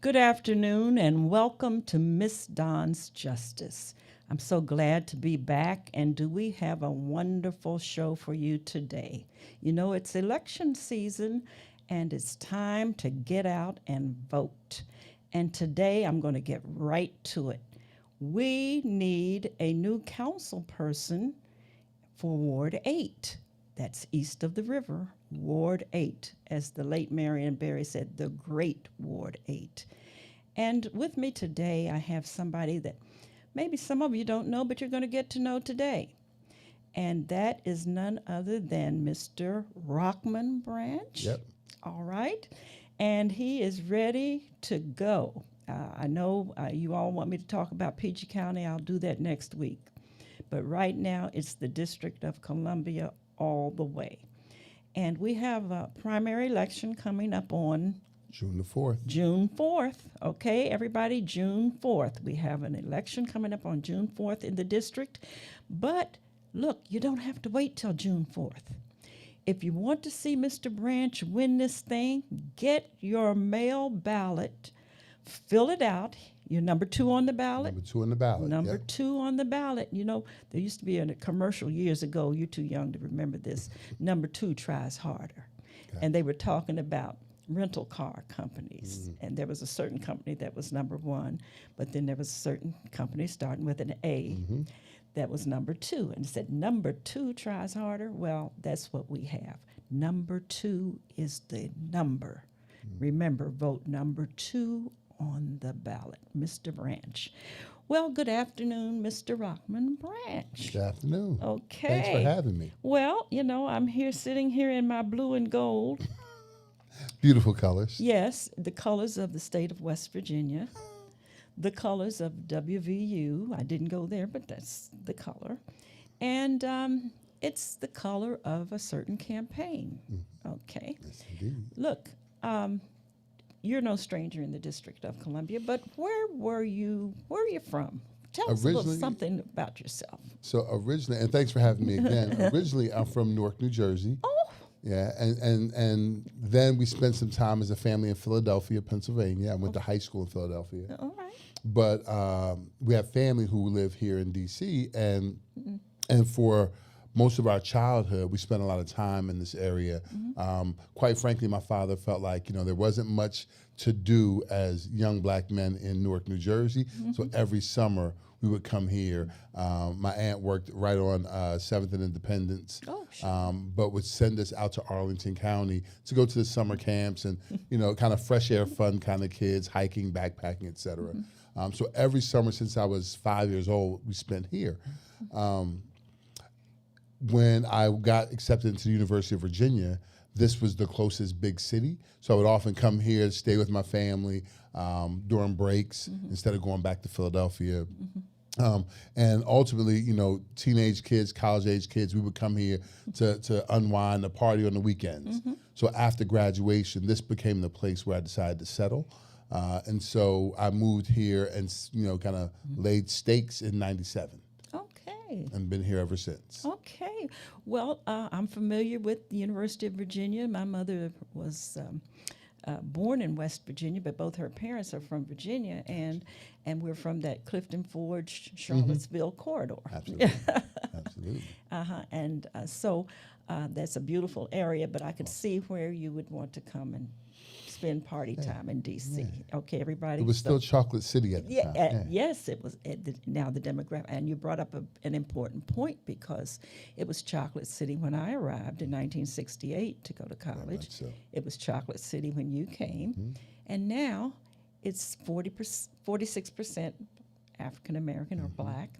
Good afternoon and welcome to Miss Dawn's Justice. I'm so glad to be back, and do we have a wonderful show for you today? You know, it's election season and it's time to get out and vote. And today I'm going to get right to it. We need a new council person for Ward 8. That's east of the river, Ward 8. As the late Marion Barry said, the great Ward 8. And with me today, I have somebody that maybe some of you don't know, but you're going to get to know today. And that is none other than Mr. Rahman Branch. Yep. All right. And he is ready to go. I know you all want me to talk about PG County. I'll do that next week. But right now, it's the District of Columbia all the way. And we have a primary election coming up on June the 4th. June 4th. Okay, everybody, June 4th. We have an election coming up on June 4th in the district. But look, you don't have to wait till June 4th. If you want to see Mr. Branch win this thing, get your mail ballot, fill it out. You're number 2 on the ballot. Number 2 on the ballot. Number yep. 2 on the ballot. You know, there used to be a commercial years ago. You're too young to remember this. Number 2 tries harder. Okay. And they were talking about rental car companies. And there was a certain company that was number 1, but then there was a certain company starting with an A that was number 2. And it said, number 2 tries harder. Well, that's what we have. Number 2 is the number. Remember, vote number 2 on the ballot, Mr. Branch. Well, good afternoon, Mr. Rahman Branch. Good afternoon. Okay. Thanks for having me. Well, you know, I'm here sitting here in my blue and gold. Beautiful colors. Yes, the colors of the state of West Virginia, the colors of WVU. I didn't go there, but that's the color. And it's the color of a certain campaign. Okay. Yes, indeed. Look, you're no stranger in the District of Columbia, but where are you from? Tell us a little something about yourself. So originally, and thanks for having me again. Originally, I'm from Newark, New Jersey. Oh. Yeah, and then we spent some time as a family in Philadelphia, Pennsylvania. I went to high school in Philadelphia. All right. But we have family who live here in D.C., and for most of our childhood, we spent a lot of time in this area. Quite frankly, my father felt like, you know, there wasn't much to do as young black men in Newark, New Jersey. So every summer we would come here. My aunt worked right on 7th and Independence, but would send us out to Arlington County to go to the summer camps and, you know, kind of fresh air, fun kind of kids, hiking, backpacking, et cetera. So every summer since I was 5 years old, we spent here. When I got accepted into the University of Virginia, this was the closest big city. So I would often come here to stay with my family during breaks instead of going back to Philadelphia. And ultimately, you know, teenage kids, college-age kids, we would come here to unwind, to party on the weekends. So after graduation, this became the place where I decided to settle. And so I moved here and, you know, kind of laid stakes in 97. Okay. And been here ever since. Okay. Well, I'm familiar with the University of Virginia. My mother was born in West Virginia, but both her parents are from Virginia, and we're from that Clifton Forge, Charlottesville corridor. Absolutely. Absolutely. And so that's a beautiful area, but I could see where you would want to come and spend party time in D.C. Yeah. Okay, everybody. It was still Chocolate City at the time. Yes, it was. Now the demographic, and you brought up an important point because it was Chocolate City when I arrived in 1968 to go to college. So. It was Chocolate City when you came, and now it's 46% African American or Black.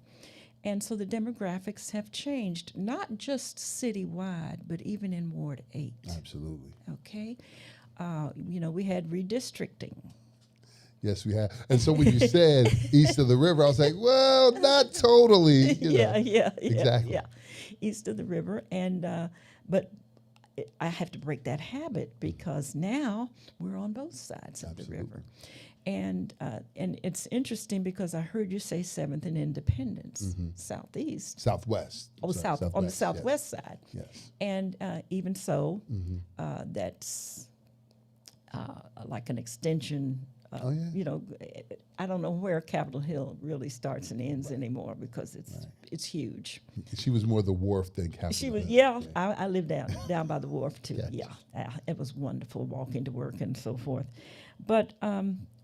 And so the demographics have changed, not just citywide, but even in Ward 8. Absolutely. Okay. You know, we had redistricting. Yes, we have. And so when you said east of the river, I was like, well, not totally. You know. Exactly. Yeah, east of the river. And but I have to break that habit because now we're on both sides of the river. And it's interesting because I heard you say 7th and Independence, southeast. Southwest. Oh, Southwest, on the southwest side. Yes. And even so, that's like an extension Oh, yeah. You know, I don't know where Capitol Hill really starts and ends anymore because it's huge. She was more the wharf than Capitol She was, Hill. yeah. I lived down by the wharf too. Gotcha. Yeah, it was wonderful walking to work and so forth. But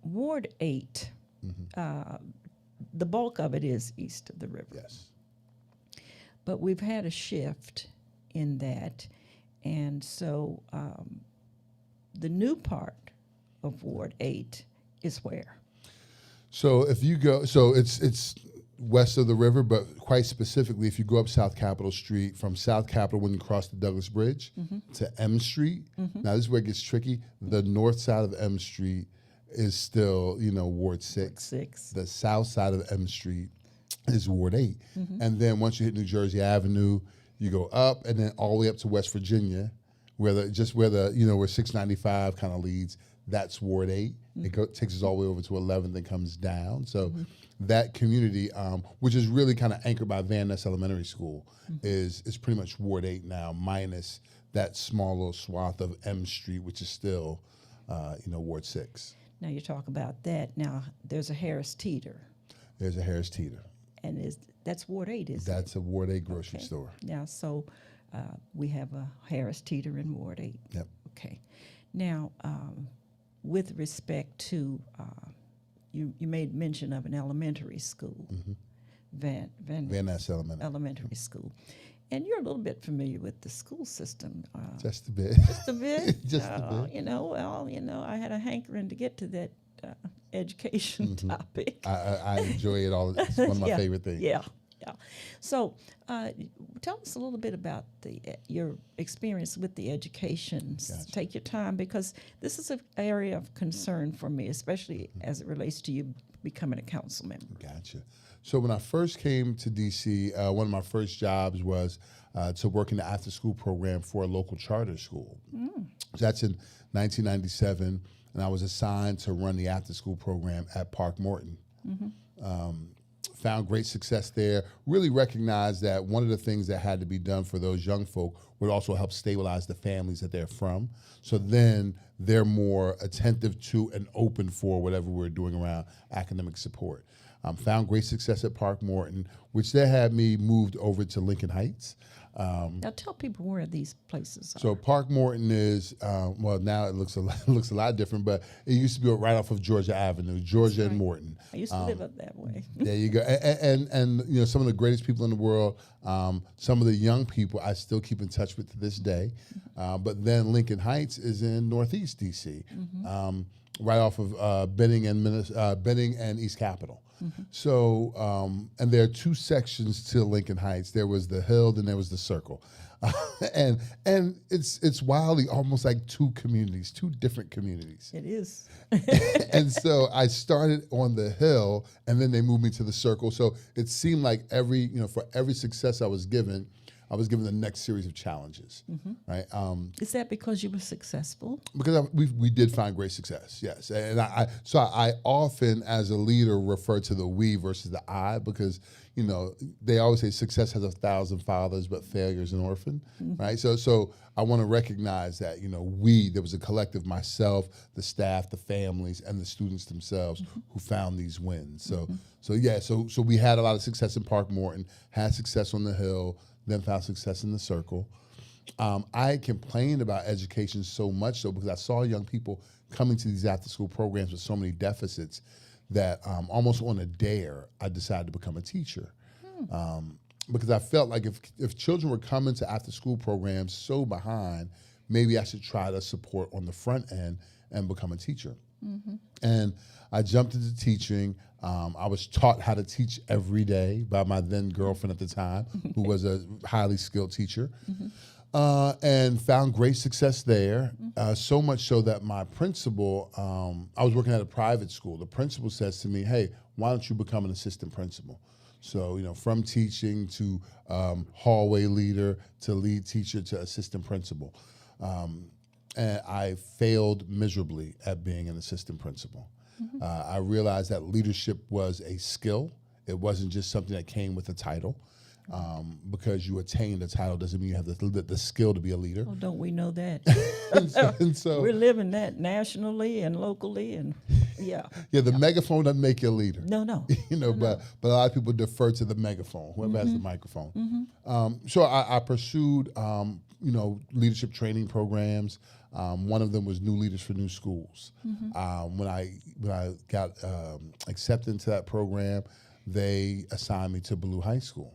Ward 8, the bulk of it is east of the river. Yes. But we've had a shift in that, and so the new part of Ward 8 is where? So if you go, so it's west of the river, but quite specifically, if you go up South Capitol Street, from South Capitol when you cross the Douglas Bridge to M Street, now this is where it gets tricky. The north side of M Street is still, Ward 6. 6. The south side of M Street is Ward 8. And then once you hit New Jersey Avenue, you go up and then all the way up to West Virginia, where where 695 kind of leads. That's Ward 8. It takes us all the way over to 11th and comes down. So that community, which is really kind of anchored by Van Ness Elementary School, is pretty much Ward 8 now, minus that small little swath of M Street, which is still, Ward 6. Now you talk about that. Now there's a Harris Teeter, There's a Harris Teeter. and that's Ward 8, isn't it? That's a Ward 8 grocery store. Now, so we have a Harris Teeter in Ward 8. Yep. Okay. Now, with respect to, you made mention of an elementary school, Van Ness Elementary. Elementary School. And you're a little bit familiar with the school system. Just a bit. Just a bit. Just a bit. I had a hankering to get to that education topic. I enjoy it all. It's one of my favorite things. Yeah. So, tell us a little bit about your experience with the education. Gotcha. Take your time, because this is an area of concern for me, especially as it relates to you becoming a council member. Gotcha. So when I first came to DC, one of my first jobs was to work in the after-school program for a local charter school. So that's in 1997, and I was assigned to run the after-school program at Park Morton. Found great success there. Really recognized that one of the things that had to be done for those young folk would also help stabilize the families that they're from. So then they're more attentive to and open for whatever we're doing around academic support. Found great success at Park Morton, which then had me moved over to Lincoln Heights. Now tell people where these places are. So Park Morton is, now it looks a lot different, but it used to be right off of Georgia Avenue, Georgia and Morton. I used to live up that way. There you go. And some of the greatest people in the world, some of the young people I still keep in touch with to this day. But then Lincoln Heights is in Northeast DC, right off of Benning and East Capitol. So, and there are two sections to Lincoln Heights. There was the Hill, then there was the Circle. And it's wildly almost like two different communities. It is. And so I started on the Hill, and then they moved me to the Circle. So it seemed like for every success I was given the next series of challenges, right? Is that because you were successful? Because we did find great success, yes. And I often, as a leader, refer to the we versus the I, because they always say success has 1,000 fathers, but failure is an orphan, right? So I want to recognize that there was a collective, myself, the staff, the families, and the students themselves who found these wins. So we had a lot of success in Park Morton, had success on the Hill, then found success in the Circle. I complained about education so much so because I saw young people coming to these after-school programs with so many deficits that almost on a dare, I decided to become a teacher. Because I felt like if children were coming to after-school programs so behind, maybe I should try to support on the front end and become a teacher. And I jumped into teaching. I was taught how to teach every day by my then girlfriend at the time, who was a highly skilled teacher, and found great success there. So much so that my principal, I was working at a private school. The principal says to me, "Hey, why don't you become an assistant principal?" So, from teaching to hallway leader to lead teacher to assistant principal. And I failed miserably at being an assistant principal. I realized that leadership was a skill. It wasn't just something that came with a title. Because you attained a title doesn't mean you have the skill to be a leader. Oh, don't we know that? And so We're living that nationally and locally, and yeah. the megaphone doesn't make you a leader. No. But a lot of people defer to the megaphone, whoever has the microphone. So I pursued leadership training programs. One of them was New Leaders for New Schools. When I got accepted into that program, they assigned me to Ballou High School.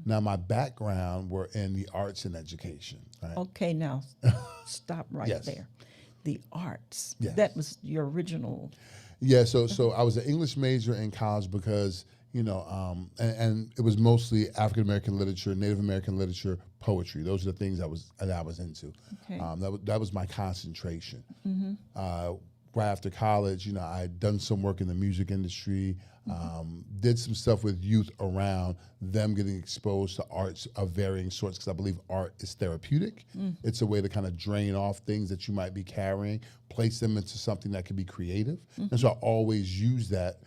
Now my background were in the arts and education. Right? Okay, now stop right Yes. there. The arts. Yes. That was your original. Yeah, so I was an English major in college because and it was mostly African American literature, Native American literature, poetry. Those are the things I was into. Okay. That was my concentration. Right after college, I had done some work in the music industry, did some stuff with youth around them getting exposed to arts of varying sorts, because I believe art is therapeutic. It's a way to kind of drain off things that you might be carrying, place them into something that can be creative. And so I always use that,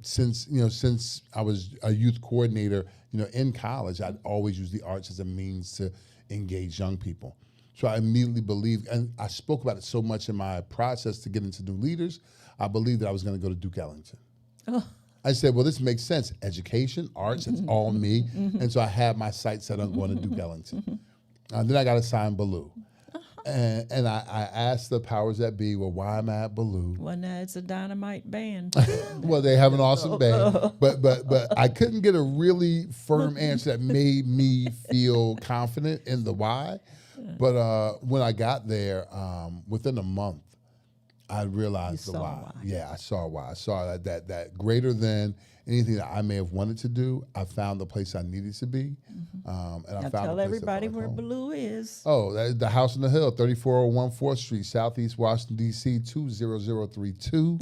since I was a youth coordinator, in college, I'd always use the arts as a means to engage young people. So I immediately believed, and I spoke about it so much in my process to get into New Leaders, I believed that I was going to go to Duke Ellington. Oh. I said, well, this makes sense. Education, arts, it's all me. And so I had my sights set on going to Duke Ellington. Then I got assigned Ballou. And I asked the powers that be, well, why am I at Ballou? Well, now it's a dynamite band. Well, they have an awesome band, but I couldn't get a really firm answer that made me feel confident in the why. But when I got there, within a month, I realized the why. Yeah, I saw why. I saw that greater than anything that I may have wanted to do, I found the place I needed to be. And I found Tell the place everybody that felt where like home. Ballou is. Oh, that is the House on the Hill, 3401 4th Street, Southeast Washington, D.C., 20032.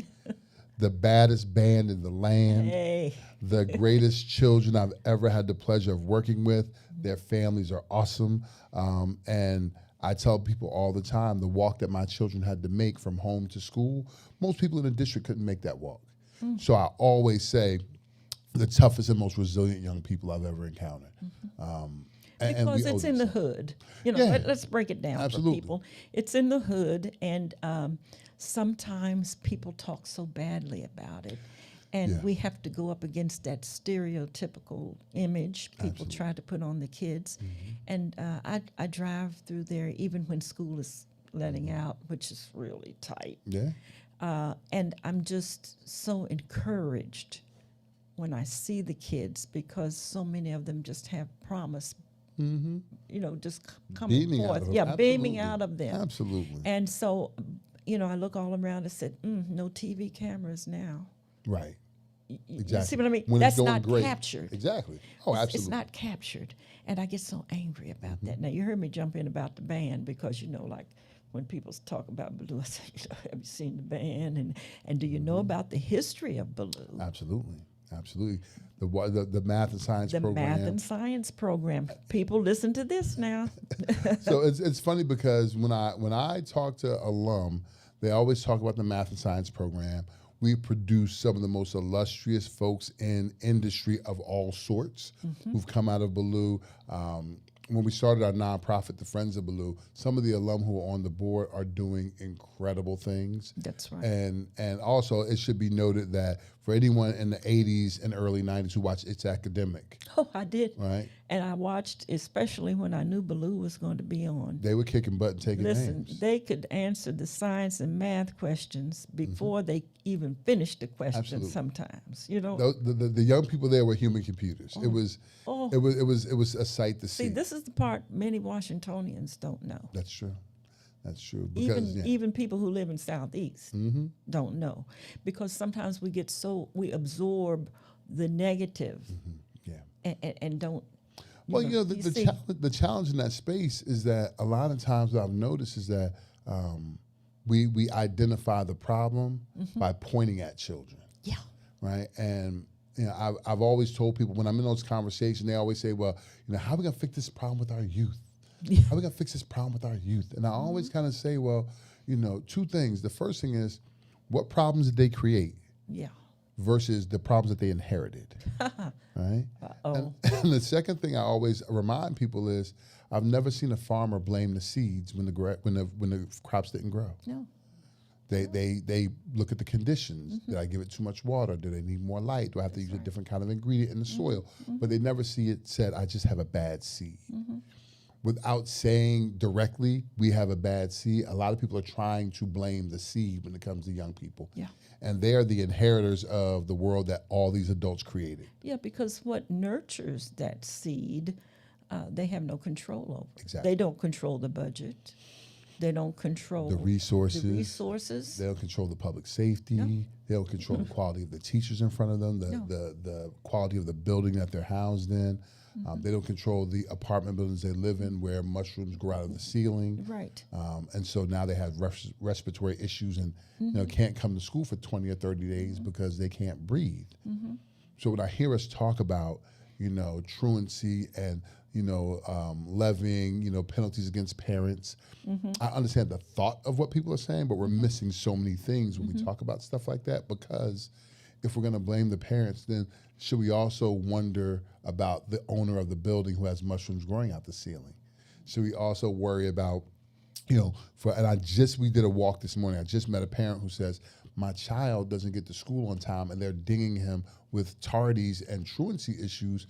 The baddest band in the land. Hey. The greatest children I've ever had the pleasure of working with. Their families are awesome. And I tell people all the time, the walk that my children had to make from home to school, most people in the district couldn't make that walk. So I always say, the toughest and most resilient young people I've ever encountered. Because it's in the hood. Let's break it down Absolutely. for people. It's in the hood, and sometimes people talk so badly about it. And we have to go up against that stereotypical image people try to put on the kids. And I drive through there even when school is letting out, which is really tight. Yeah. And I'm just so encouraged when I see the kids, because so many of them just have promise, just coming Beaming forth. out of them. Yeah, beaming Absolutely. out of them. Absolutely. And so, I look all around and said, no TV cameras now. Right. You Exactly. see what I mean? When That's it's going not great. captured. Exactly. Oh, absolutely. It's not captured. And I get so angry about that. Now, you heard me jump in about the band because, like when people talk about Ballou, I say, have you seen the band? And do you know about the history of Ballou? Absolutely. Absolutely. The math and science The program. math and science program. People listen to this now. So it's funny because when I talk to alum, they always talk about the math and science program. We produce some of the most illustrious folks in industry of all sorts who've come out of Ballou. When we started our nonprofit, the Friends of Ballou, some of the alum who are on the board are doing incredible things. That's right. And also, it should be noted that for anyone in the 80s and early 90s who watched It's Academic, Oh, I did. right? And I watched, especially when I knew Ballou was going to be on. They were kicking butt and taking Listen, names. they could answer the science and math questions before they even finished the question. Absolutely. Sometimes, The young people there were human computers. It was a sight to see. See, this is the part many Washingtonians don't know. That's true. That's true. Because Even people who live in Southeast don't know, because sometimes we absorb the negative yeah. and don't. Well, the challenge in that space is that a lot of times what I've noticed is that we identify the problem by pointing at children. Yeah. Right. And I've always told people when I'm in those conversations, they always say, well, how are we gonna fix this problem with our youth? Yeah. How are we gonna fix this problem with our youth? And I always kind of say, well, two things. The first thing is, what problems did they create? Yeah. versus the problems that they inherited, right? Oh, And the second thing I always remind people is I've never seen a farmer blame the seeds when the crops didn't grow. no. They look at the conditions. Did I give it too much water? Do they need more light? Do I have to use a different kind of ingredient in the soil? But they never see it said, I just have a bad seed. Without saying directly, we have a bad seed, a lot of people are trying to blame the seed when it comes to young people. Yeah. And they're the inheritors of the world that all these adults created. Yeah, because what nurtures that seed, they have no control over. Exactly. They don't control the budget. They don't control The resources. The resources. They don't control the public safety. No. They don't control the quality of the teachers in front of them, the quality of the building that they're housed in. They don't control the apartment buildings they live in where mushrooms grow out of the ceiling. Right. And so now they have respiratory issues and can't come to school for 20 or 30 days because they can't breathe. So when I hear us talk about, truancy and, levying, penalties against parents, I understand the thought of what people are saying, but we're missing so many things when we talk about stuff like that, because if we're going to blame the parents, then should we also wonder about the owner of the building who has mushrooms growing out the ceiling? Should we also worry about, we did a walk this morning. I just met a parent who says, my child doesn't get to school on time and they're dinging him with tardies and truancy issues.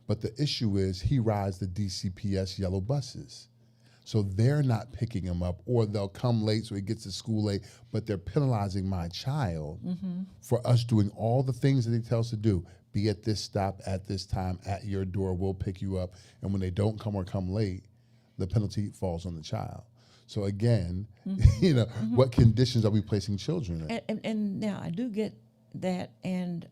But the issue is he rides the DCPS yellow buses. So they're not picking him up, or they'll come late so he gets to school late, but they're penalizing my child for us doing all the things that he tells us to do. Be at this stop at this time, at your door, we'll pick you up. And when they don't come or come late, the penalty falls on the child. So again, what conditions are we placing children in? And now I do get that, and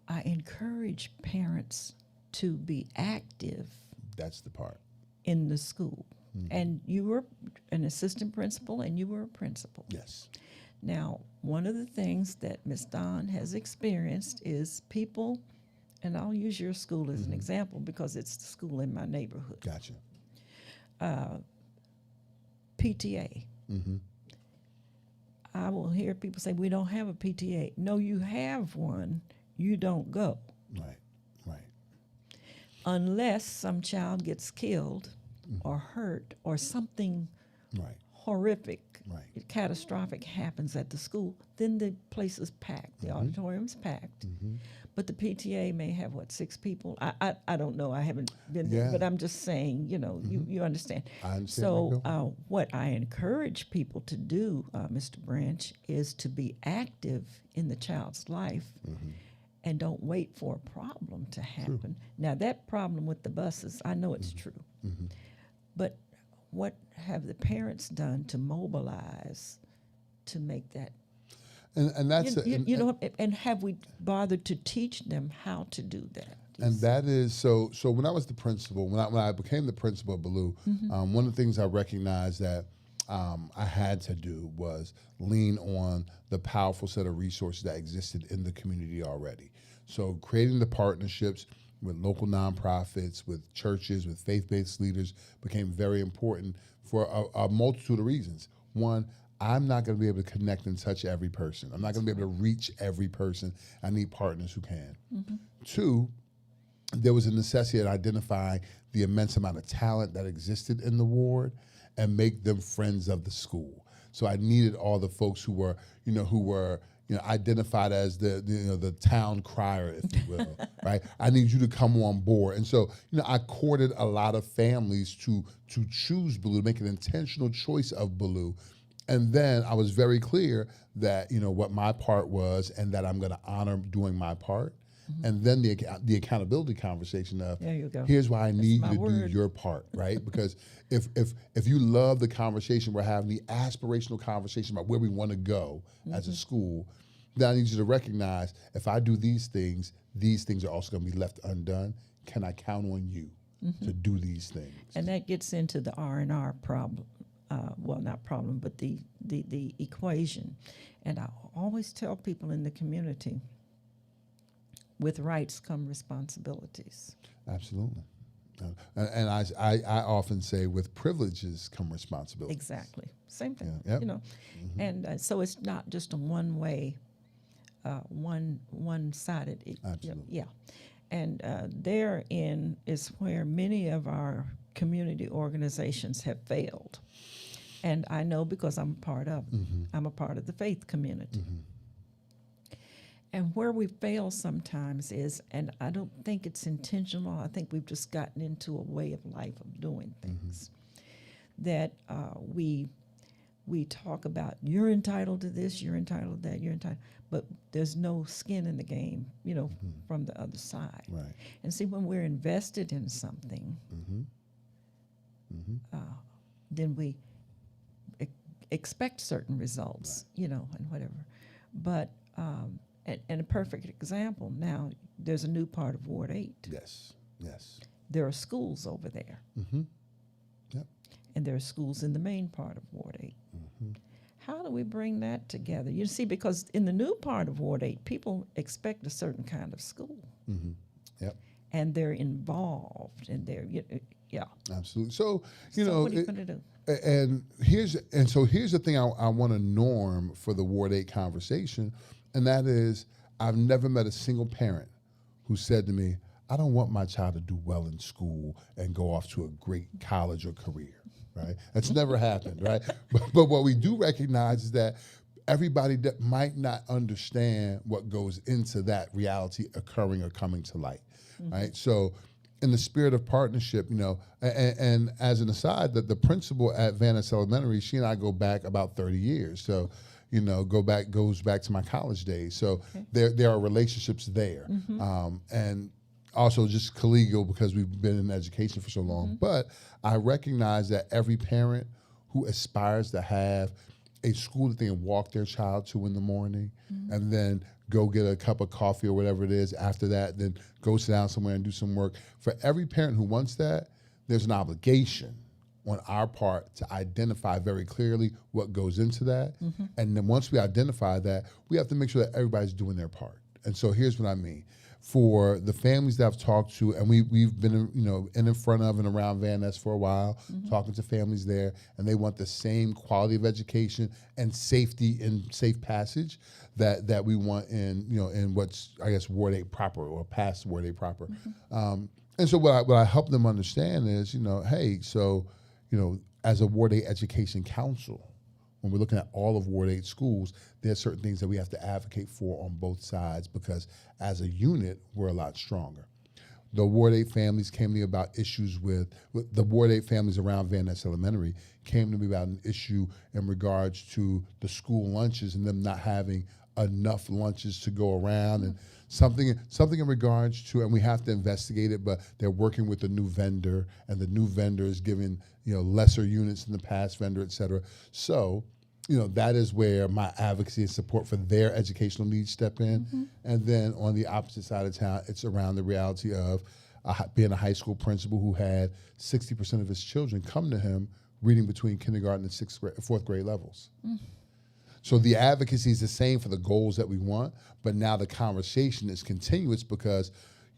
I encourage parents to be active. That's the part. In the school. And you were an assistant principal and you were a principal. Yes. Now, one of the things that Ms. Dawn has experienced is people, and I'll use your school as an example because it's the school in my neighborhood. Gotcha. PTA. I will hear people say, we don't have a PTA. No, you have one. You don't go. Right. Unless some child gets killed or hurt or something horrific, catastrophic happens at the school, then the place is packed, the auditorium's packed. But the PTA may have, 6 people? I don't know, I haven't been there, but I'm just saying, you understand. I understand. So what I encourage people to do, Mr. Branch, is to be active in the child's life and don't wait for a problem to happen. True. Now, that problem with the buses, I know it's true. But what have the parents done to mobilize to make that? And that's and have we bothered to teach them how to do that? And that is so. When I was the principal, when I became the principal at Ballou, one of the things I recognized that I had to do was lean on the powerful set of resources that existed in the community already. So creating the partnerships with local nonprofits, with churches, with faith-based leaders became very important for a multitude of reasons. One, I'm not going to be able to connect and touch every person. I'm not going to be able to reach every person. I need partners who can. 2, there was a necessity to identify the immense amount of talent that existed in the ward and make them friends of the school. So I needed all the folks who were identified as the town crier, if you will, right? I need you to come on board. And so, I courted a lot of families to choose Ballou, to make an intentional choice of Ballou. And then I was very clear that, what my part was and that I'm going to honor doing my part. And then the accountability conversation of, there you go. Here's why I need you to word. do your part, right? Because if you love the conversation we're having, the aspirational conversation about where we want to go as a school, then I need you to recognize if I do these things are also going to be left undone. Can I count on you to do these things? And that gets into the R&R problem. Not problem, but the equation. And I always tell people in the community, with rights come responsibilities. Absolutely. And I often say with privileges come responsibility. Exactly. Same thing. Yeah. Yep. And so it's not just a one-way one-sided. Absolutely. Yeah, and therein is where many of our community organizations have failed. And I know because I'm a part of the faith community. And where we fail sometimes is, and I don't think it's intentional, I think we've just gotten into a way of life of doing things, that we talk about, you're entitled to this, you're entitled to that, you're entitled, but there's no skin in the game, from the other side. Right. And see, when we're invested in something, then we expect certain results, and whatever. But, and a perfect example, now there's a new part of Ward 8. Yes. Yes. There are schools over there. Yep. And there are schools in the main part of Ward 8. How do we bring that together? You see, because in the new part of Ward 8, people expect a certain kind of school. Yep. And they're involved, and they're, yeah. Absolutely. So, So what are you going to do? And here's the thing I want to norm for the Ward 8 conversation, and that is I've never met a single parent who said to me, I don't want my child to do well in school and go off to a great college or career, right? That's never happened, right? But what we do recognize is that everybody that might not understand what goes into that reality occurring or coming to light, right? So in the spirit of partnership, and as an aside, that the principal at Van Ness Elementary, she and I go back about 30 years. So, goes back to my college days. So there are relationships there. And also just collegial because we've been in education for so long. But I recognize that every parent who aspires to have a school that they can walk their child to in the morning and then go get a cup of coffee or whatever it is after that, then go sit down somewhere and do some work. For every parent who wants that, there's an obligation on our part to identify very clearly what goes into that. And then once we identify that, we have to make sure that everybody's doing their part. And so here's what I mean. For the families that I've talked to, and we've been in front of and around Van Ness for a while, talking to families there, and they want the same quality of education and safety and safe passage that we want in what's, I guess, Ward 8 proper or past Ward 8 proper. And so what I help them understand is, hey, so as a Ward 8 Education Council, when we're looking at all of Ward 8 schools, there are certain things that we have to advocate for on both sides because as a unit, we're a lot stronger. The Ward 8 families came to me about issues with the Ward 8 families around Van Ness Elementary came to me about an issue in regards to the school lunches and them not having enough lunches to go around and something in regards to, and we have to investigate it, but they're working with a new vendor and the new vendor is giving lesser units than the past vendor, et cetera. So that is where my advocacy and support for their educational needs step in. And then on the opposite side of town, it's around the reality of being a high school principal who had 60% of his children come to him reading between kindergarten and fourth grade levels. So the advocacy is the same for the goals that we want, but now the conversation is continuous because,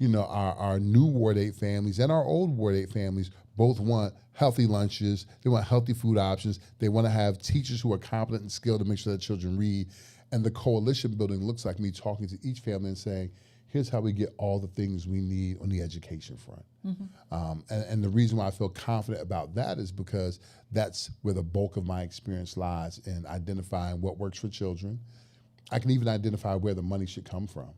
our new Ward 8 families and our old Ward 8 families both want healthy lunches. They want healthy food options. They want to have teachers who are competent and skilled to make sure that children read. And the coalition building looks like me talking to each family and saying, here's how we get all the things we need on the education front. And the reason why I feel confident about that is because that's where the bulk of my experience lies in identifying what works for children. I can even identify where the money should come from.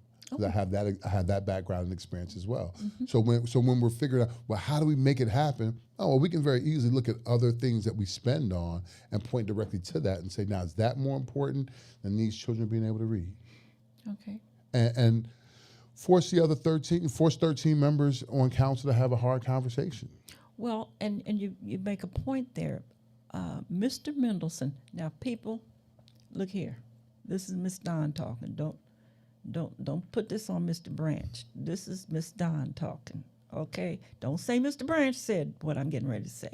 I have that background and experience as well. So when we're figuring out, well, how do we make it happen? Oh, well, we can very easily look at other things that we spend on and point directly to that and say, now, is that more important than these children being able to read? Okay. And force 13 members on council to have a hard conversation. Well, and you make a point there. Mr. Mendelson, now people, look here. This is Miss Don talking. Don't put this on Mr. Branch. This is Miss Don talking, okay? Don't say Mr. Branch said what I'm getting ready to say.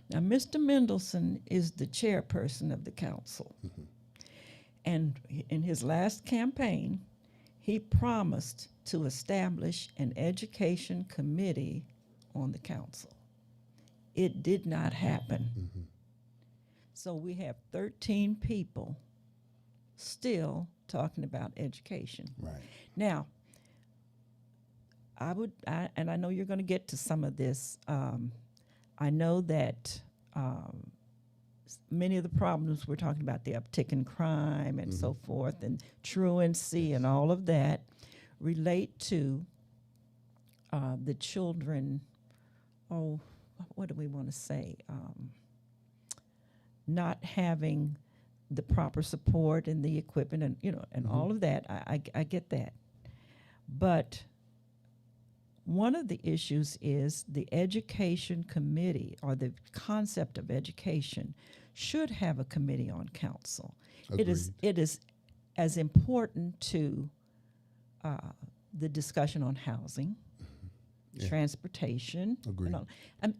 Now, Mr. Mendelson is the chairperson of the council. And in his last campaign, he promised to establish an education committee on the council. It did not happen. So we have 13 people still talking about education. Right. Now, and I know you're going to get to some of this. I know that many of the problems we're talking about, the uptick in crime and so forth, and truancy and all of that, relate to the children. Oh, what do we want to say? Not having the proper support and the equipment, and and all of that. I get that, but one of the issues is the education committee, or the concept of education should have a committee on council. Agreed. It is as important to the discussion on housing, Yeah. transportation. Agreed.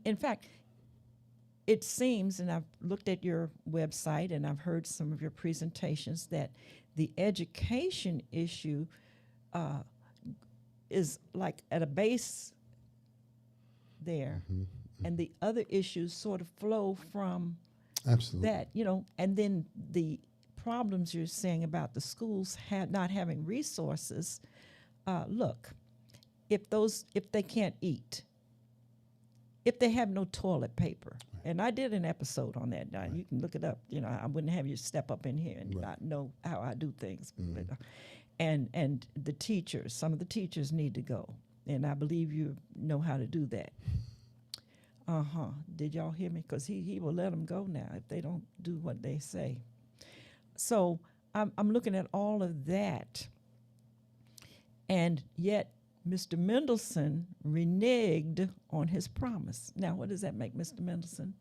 In fact, it seems, and I've looked at your website and I've heard some of your presentations, that the education issue is like at a base there, and the other issues sort of flow from Absolutely. that, and then the problems you're saying about the schools not having resources. Look, if they can't eat, if they have no toilet paper, and I did an episode on that. You can look it up. I wouldn't have you step up in here and not know how I do things. But, and the teachers, some of the teachers need to go, and I believe you know how to do that. Did y'all hear me? Because he will let them go now if they don't do what they say. So I'm looking at all of that, and yet Mr. Mendelson reneged on his promise. Now, what does that make, Mr. Mendelson?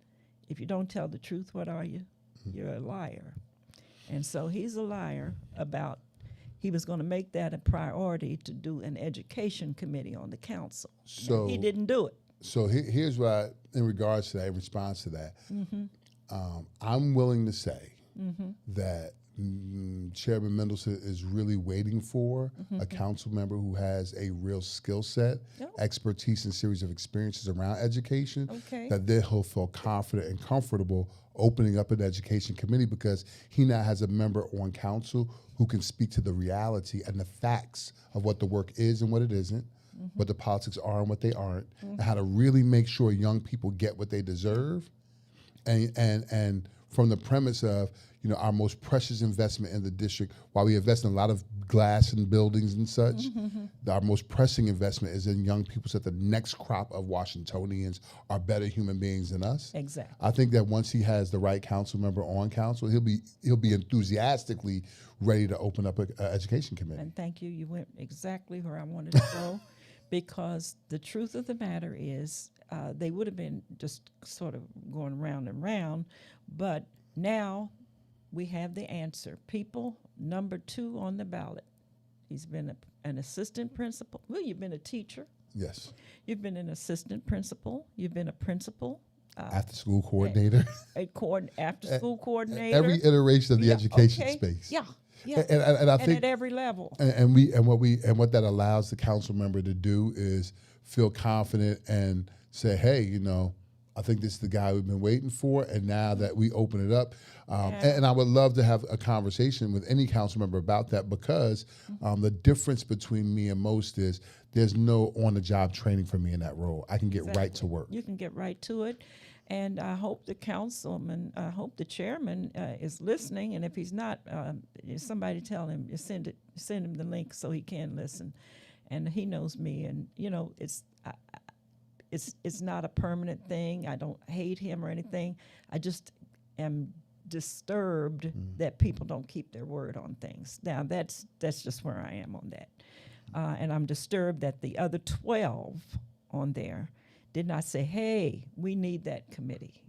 If you don't tell the truth, what are you? You're a liar. And so he's a liar about he was going to make that a priority to do an education committee on the council. So Now, he didn't do it. So here's what in regards to that, in response to that, I'm willing to say that Chairman Mendelson is really waiting for a council member who has a real skill set, expertise, and series of experiences around education, that then he'll feel confident and comfortable opening up an education committee, because he now has a member on council who can speak to the reality and the facts of what the work is and what it isn't, what the politics are and what they aren't, and how to really make sure young people get what they deserve, and from the premise of, our most precious investment in the district, while we invest in a lot of glass and buildings and such, our most pressing investment is in young people, so that the next crop of Washingtonians are better human beings than us. Exactly. I think that once he has the right council member on council, he'll be enthusiastically ready to open up an education committee. And thank you. You went exactly where I wanted to go, because the truth of the matter is they would have been just sort of going round and round, but now we have the answer. People, number 2 on the ballot. He's been an assistant principal. Well, you've been a teacher. Yes. You've been an assistant principal. You've been a principal. After school coordinator. After school coordinator. Every iteration of the education space. Yeah. Yeah. And I think at every level. And what that allows the council member to do is feel confident and say, hey, I think this is the guy we've been waiting for, and now that we open it up, and I would love to have a conversation with any council member about that, because the difference between me and most is there's no on-the-job training for me in that role. I can get right to work. You can get right to it, and I hope the the chairman is listening, and if he's not, somebody tell him, send him the link so he can listen, and he knows me, and it's not a permanent thing. I don't hate him or anything. I just am disturbed that people don't keep their word on things. Now, that's just where I am on that. And I'm disturbed that the other 12 on there did not say, hey, we need that committee,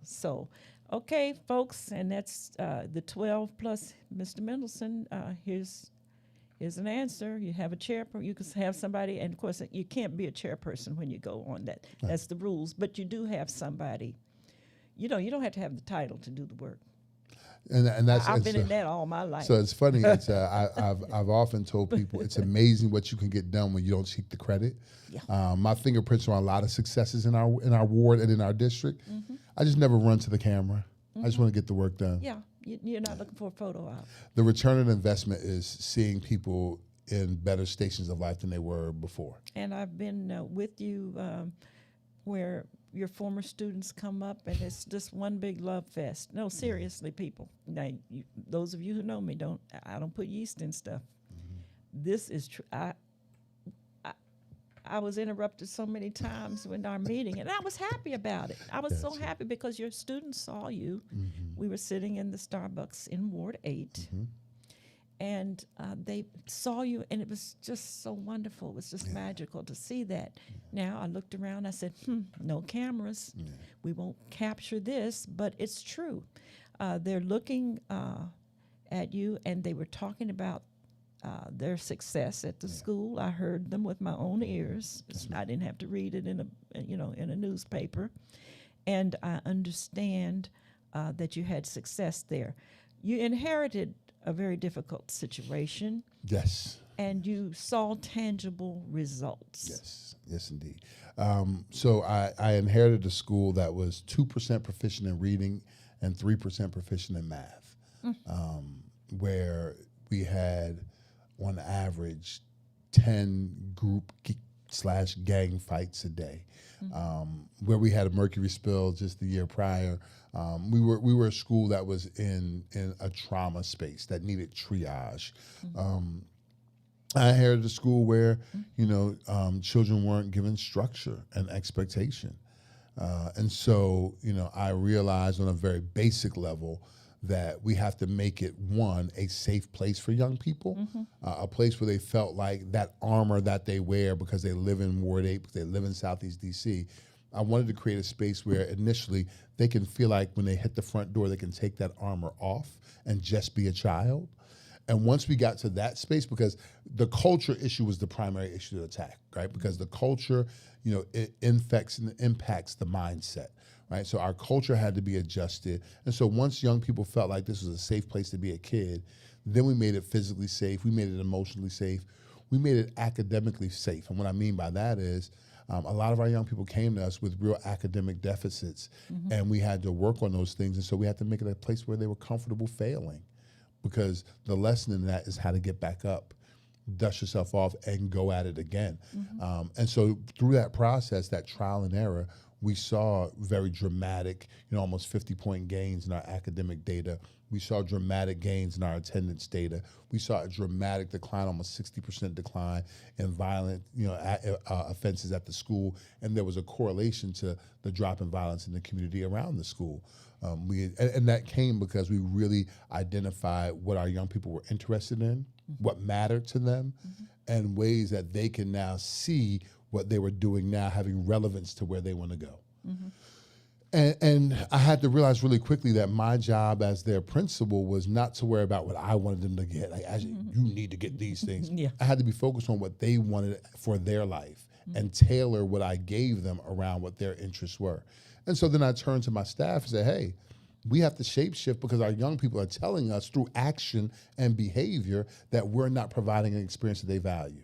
So, okay, folks, and that's the 12 plus Mr. Mendelson. Here's an answer. You have a chairperson. You can have somebody, and of course, you can't be a chairperson when you go on that. Right. That's the rules. But you do have somebody. You don't have to have the title to do the work. And I've been in that all my life. So it's funny. It's I've often told people it's amazing what you can get done when you don't seek the credit. Yeah. My fingerprints are on a lot of successes in our ward and in our district. I just never run to the camera. I just want to get the work done. Yeah. You're not looking for a photo op. The return on investment is seeing people in better stations of life than they were before. And I've been with you where your former students come up, and it's just one big love fest. No, seriously, people. Now, those of you who know me, I don't put yeast in stuff. This is true. I was interrupted so many times in our meeting, and I was happy about it. I was so happy because your students saw you. We were sitting in the Starbucks in Ward 8, and they saw you, and it was just so wonderful. It was just magical to see that. Now, I looked around, I said, no cameras. We won't capture this, but it's true. They're looking at you, and they were talking about their success at the school. I heard them with my own ears. I didn't have to read it in a newspaper, and I understand that you had success there. You inherited a very difficult situation. Yes. And you saw tangible results. Yes, indeed. So I inherited a school that was 2% proficient in reading and 3% proficient in math, where we had, on average, 10 group/gang fights a day. Where we had a mercury spill just the year prior. We were a school that was in a trauma space that needed triage. I inherited a school where children weren't given structure and expectation, and so I realized on a very basic level that we have to make it, one, a safe place for young people, a place where they felt like that armor that they wear because they live in Ward 8, because they live in Southeast DC. I wanted to create a space where initially they can feel like when they hit the front door, they can take that armor off and just be a child. And once we got to that space, because the culture issue was the primary issue to attack, right? Because the culture, it infects and impacts the mindset. Right, so our culture had to be adjusted, and so once young people felt like this was a safe place to be a kid, then we made it physically safe, we made it emotionally safe, we made it academically safe. And what I mean by that is, a lot of our young people came to us with real academic deficits, and we had to work on those things, and so we had to make it a place where they were comfortable failing, because the lesson in that is how to get back up, dust yourself off, and go at it again. And so through that process, that trial and error, we saw very dramatic, almost 50-point gains in our academic data. We saw dramatic gains in our attendance data. We saw a dramatic decline, almost 60% decline in violent, offenses at the school. And there was a correlation to the drop in violence in the community around the school. And that came because we really identified what our young people were interested in, what mattered to them, and ways that they can now see what they were doing now having relevance to where they want to go. And I had to realize really quickly that my job as their principal was not to worry about what I wanted them to get. Like, you need to get these things. I had to be focused on what they wanted for their life and tailor what I gave them around what their interests were. And so then I turned to my staff and said, hey, we have to shape shift because our young people are telling us through action and behavior that we're not providing an experience that they value.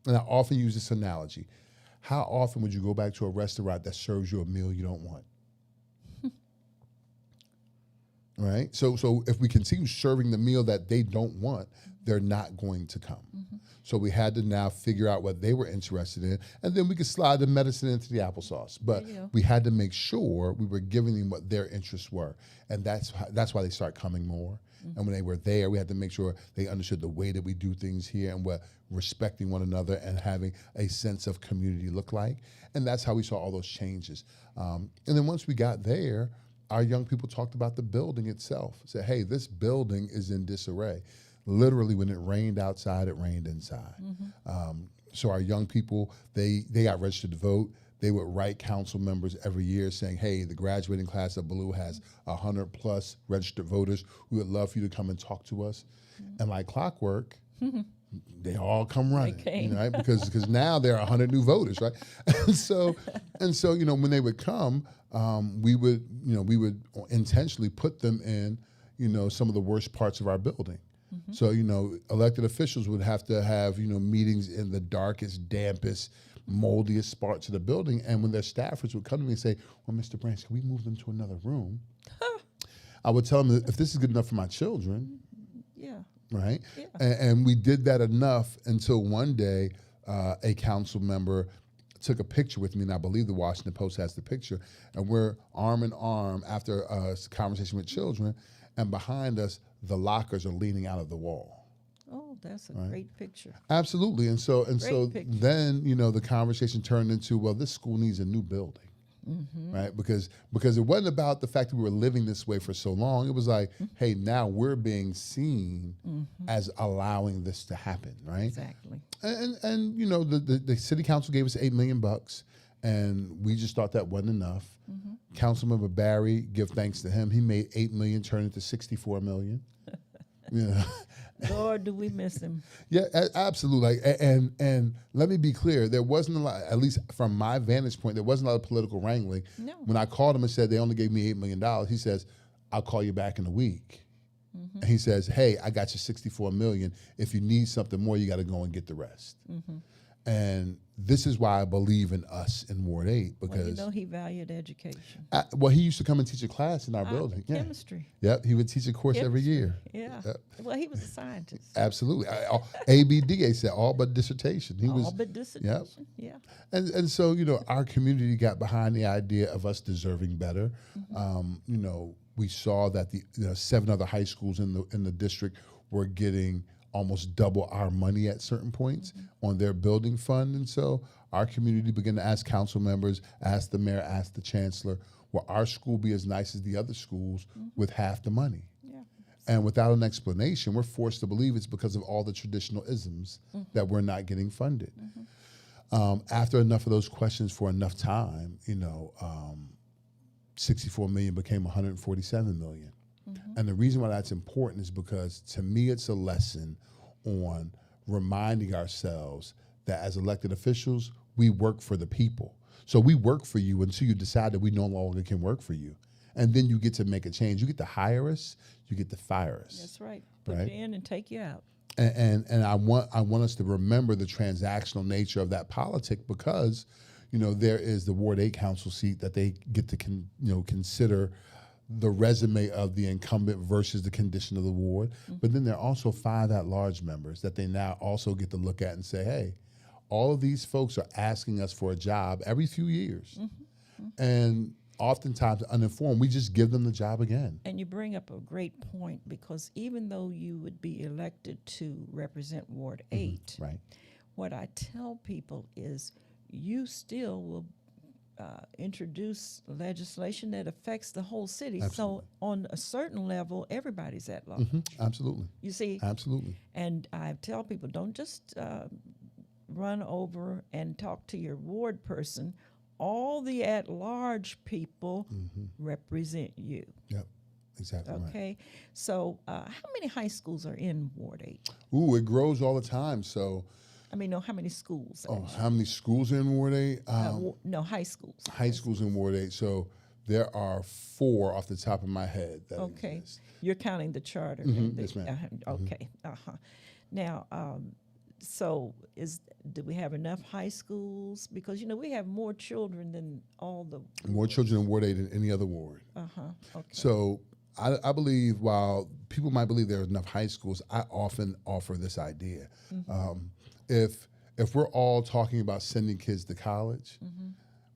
And I often use this analogy. How often would you go back to a restaurant that serves you a meal you don't want? Right? So if we continue serving the meal that they don't want, they're not going to come. So we had to now figure out what they were interested in, and then we could slide the medicine into the applesauce. But we had to make sure we were giving them what their interests were, and that's why they start coming more. And when they were there, we had to make sure they understood the way that we do things here and what respecting one another and having a sense of community look like. And that's how we saw all those changes. And then once we got there, our young people talked about the building itself. Said, hey, this building is in disarray. Literally, when it rained outside, it rained inside. So our young people, they got registered to vote. They would write council members every year saying, hey, the graduating class of Ballou has 100 plus registered voters. We would love for you to come and talk to us. And like clockwork, they all come running, right? Because now there are 100 new voters, right? And so, when they would come, we would intentionally put them in, some of the worst parts of our building. So, elected officials would have to have, meetings in the darkest, dampest, moldiest parts of the building. And when their staffers would come to me and say, well, Mr. Branch, can we move them to another room? I would tell them, if this is good enough for my children, Yeah. right? Yeah. And we did that enough until one day a council member took a picture with me, and I believe the Washington Post has the picture, and we're arm in arm after a conversation with children, and behind us, the lockers are leaning out of the wall. Oh, that's a Right. great picture. Absolutely. And so Great picture. then, the conversation turned into, well, this school needs a new building. Right? Because it wasn't about the fact that we were living this way for so long. It was like, hey, now we're being seen as allowing this to happen, right? Exactly. And the city council gave us $8 million, and we just thought that wasn't enough. Councilmember Barry, give thanks to him, he made $8 million turn into $64 million. Yeah. Lord, do we miss him? Yeah, absolutely. Like, and let me be clear, there wasn't a lot, at least from my vantage point, there wasn't a lot of political wrangling. No. When I called him and said they only gave me $8 million, he says, I'll call you back in a week. And he says, hey, I got you $64 million. If you need something more, you got to go and get the rest. And this is why I believe in us in Ward 8, because he valued education. he used to come and teach a class in our building. Yeah. Chemistry. Yep, he would teach a course every year. Yeah. Yep. Well, he was a scientist. Absolutely. ABDA said all but dissertation. He was All but dissertation. Yeah. And so, our community got behind the idea of us deserving better. We saw that the 7 other high schools in the district were getting almost double our money at certain points on their building fund. And so our community began to ask council members, ask the mayor, ask the chancellor, will our school be as nice as the other schools with half the money? Yeah. And without an explanation, we're forced to believe it's because of all the traditional isms that we're not getting funded. After enough of those questions for enough time, 64 million became 147 million. And the reason why that's important is because, to me, it's a lesson on reminding ourselves that as elected officials, we work for the people. So we work for you until you decide that we no longer can work for you. And then you get to make a change. You get to hire us, you get to fire us. That's right. Put Right. you in and take you out. And I want us to remember the transactional nature of that politic, because there is the Ward 8 council seat that they get to consider the resume of the incumbent versus the condition of the ward. But then there are also 5 at-large members that they now also get to look at and say, hey, all of these folks are asking us for a job every few years. And oftentimes uninformed, we just give them the job again. And you bring up a great point, because even though you would be elected to represent Ward 8, Right. what I tell people is you still will introduce legislation that affects the whole city. Absolutely. So on a certain level, everybody's at law. Absolutely. You see, Absolutely. and I tell people, don't just run over and talk to your ward person. All the at-large people represent you. Yep. Exactly right. Okay, so how many high schools are in Ward 8? Ooh, it grows all the time. So, I mean, no, how many schools? how many schools are in Ward 8? No, high schools. High schools in Ward 8. So there are 4 off the top of my head that Okay, exist. you're counting the charter. And Yes, ma'am. Okay, Now, so do we have enough high schools? Because we have more children than all the. More children in Ward 8 than any other ward. Okay. So I believe, while people might believe there are enough high schools, I often offer this idea. If we're all talking about sending kids to college,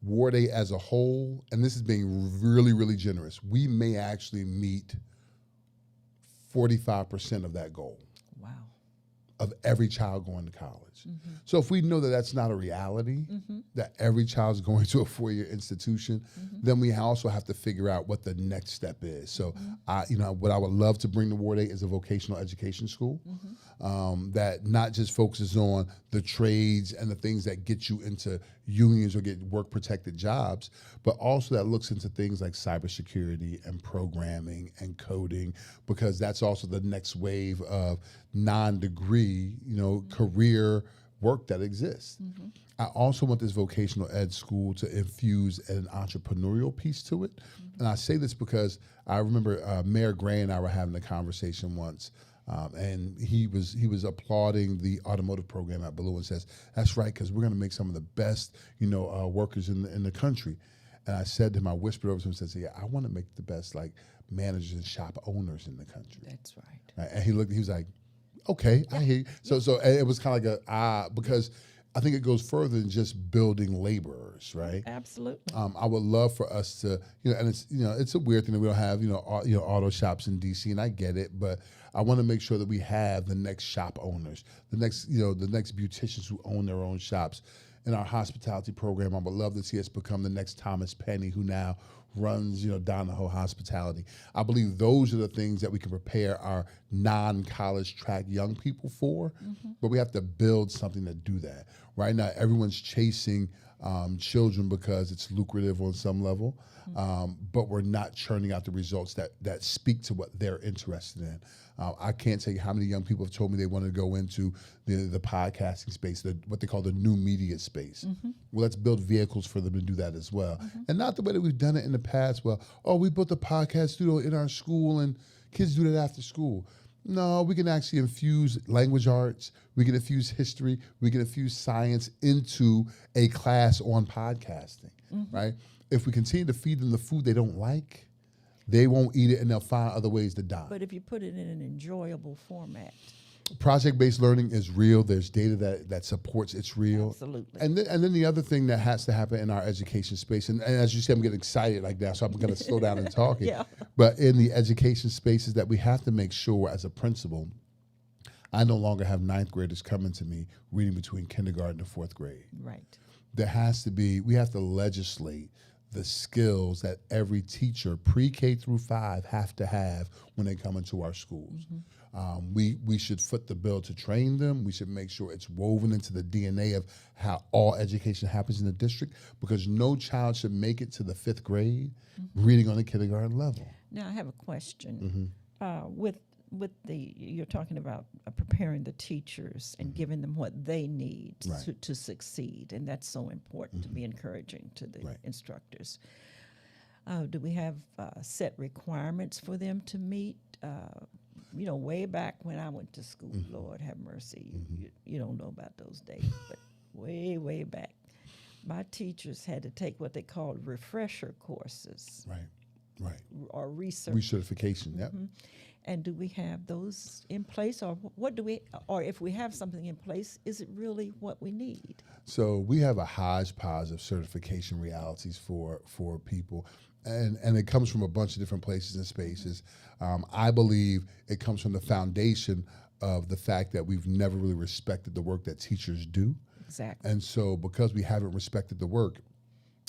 Ward 8 as a whole, and this is being really, really generous, we may actually meet 45% of that goal Wow. of every child going to college. So if we know that that's not a reality, that every child's going to a 4-year institution, then we also have to figure out what the next step is. So what I would love to bring to Ward 8 is a vocational education school that not just focuses on the trades and the things that get you into unions or get work protected jobs, but also that looks into things like cybersecurity and programming and coding, because that's also the next wave of non-degree, career work that exists. I also want this vocational ed school to infuse an entrepreneurial piece to it. And I say this because I remember Mayor Gray and I were having a conversation once, and he was applauding the automotive program at Ballou and says, that's right, because we're going to make some of the best, workers in the country. And I said to him, I whispered over to him and said, yeah, I want to make the best, managers and shop owners in the country. That's right. Right? And he was like, okay, I hear you. So and it was kind of like because I think it goes further than just building laborers, right? Absolutely. I would love for us to, and it's a weird thing that we don't have, auto shops in DC, and I get it, but I want to make sure that we have the next shop owners, the next beauticians who own their own shops. In our hospitality program, I would love to see us become the next Thomas Penny, who now runs, Donahoe Hospitality. I believe those are the things that we can prepare our non-college track young people for, but we have to build something to do that. Right now, everyone's chasing children because it's lucrative on some level, but we're not churning out the results that speak to what they're interested in. I can't tell you how many young people have told me they want to go into the podcasting space, what they call the new media space. Well, let's build vehicles for them to do that as well. And not the way that we've done it in the past. Well, we built a podcast studio in our school and kids do that after school. No, we can actually infuse language arts. We can infuse history. We can infuse science into a class on podcasting, right? If we continue to feed them the food they don't like, they won't eat it and they'll find other ways to die. But if you put it in an enjoyable format. Project-based learning is real. There's data that supports it's real. Absolutely. And then the other thing that has to happen in our education space, and as you said, I'm getting excited like that, so I'm going to slow down and talking. Yeah. But in the education space is that we have to make sure as a principal, I no longer have ninth graders coming to me reading between kindergarten and fourth grade. Right. We have to legislate the skills that every teacher pre-K through 5 have to have when they come into our schools. We should foot the bill to train them. We should make sure it's woven into the DNA of how all education happens in the district, because no child should make it to the 5th grade reading on the kindergarten level. Now I have a question. You're talking about preparing the teachers and giving them what they need to succeed, and that's so important to be encouraging to the instructors. Do we have set requirements for them to meet? Way back when I went to school, Lord have mercy, you don't know about those days, but way back, my teachers had to take what they called refresher courses. Right. Or research. Recertification, yep. And do we have those in place, or or if we have something in place, is it really what we need? So we have a hodgepodge of certification realities for people, and it comes from a bunch of different places and spaces. I believe it comes from the foundation of the fact that we've never really respected the work that teachers do. Exactly. And so because we haven't respected the work,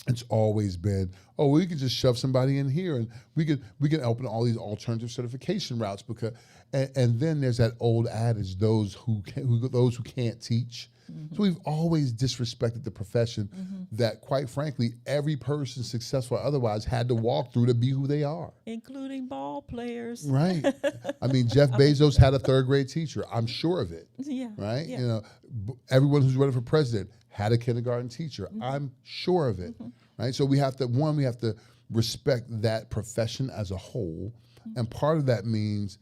it's always been, we could just shove somebody in here and we can open all these alternative certification routes, because and then there's that old adage, those who can't teach. So we've always disrespected the profession that, quite frankly, every person, successful or otherwise, had to walk through to be who they are. Including ball players. Right. I mean, Jeff Bezos had a 3rd grade teacher. I'm sure of it. Yeah. Right? Yeah. Everyone who's running for president had a kindergarten teacher. I'm sure of it. Right? So we have to respect that profession as a whole. And part of that means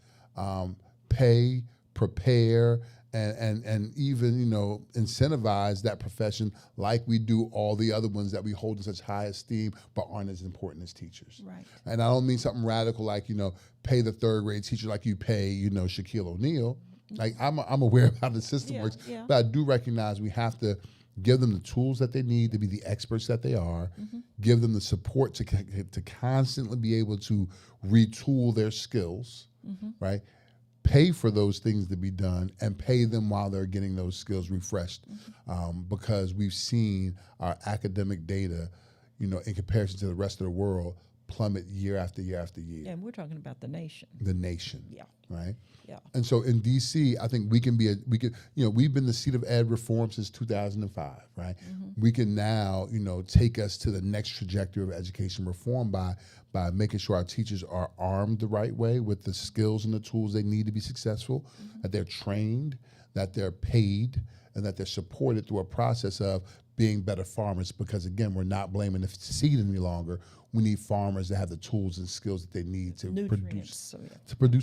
pay, prepare, and even, incentivize that profession like we do all the other ones that we hold in such high esteem but aren't as important as teachers. Right. And I don't mean something radical like, pay the 3rd grade teacher like you pay, Shaquille O'Neal. Like I'm aware of how the system works, but I do recognize we have to give them the tools that they need to be the experts that they are, give them the support to constantly be able to retool their skills, right? Pay for those things to be done and pay them while they're getting those skills refreshed, because we've seen our academic data, in comparison to the rest of the world, plummet year after year after year. And we're talking about the nation. The nation. Yeah. Right? Yeah. And so in DC, I think we've been the seat of ed reform since 2005, right? We can now, take us to the next trajectory of education reform by making sure our teachers are armed the right way with the skills and the tools they need to be successful, that they're trained, that they're paid, and that they're supported through a process of being better farmers, because again, we're not blaming the seed any longer. We need farmers that have the tools and skills that they need to produce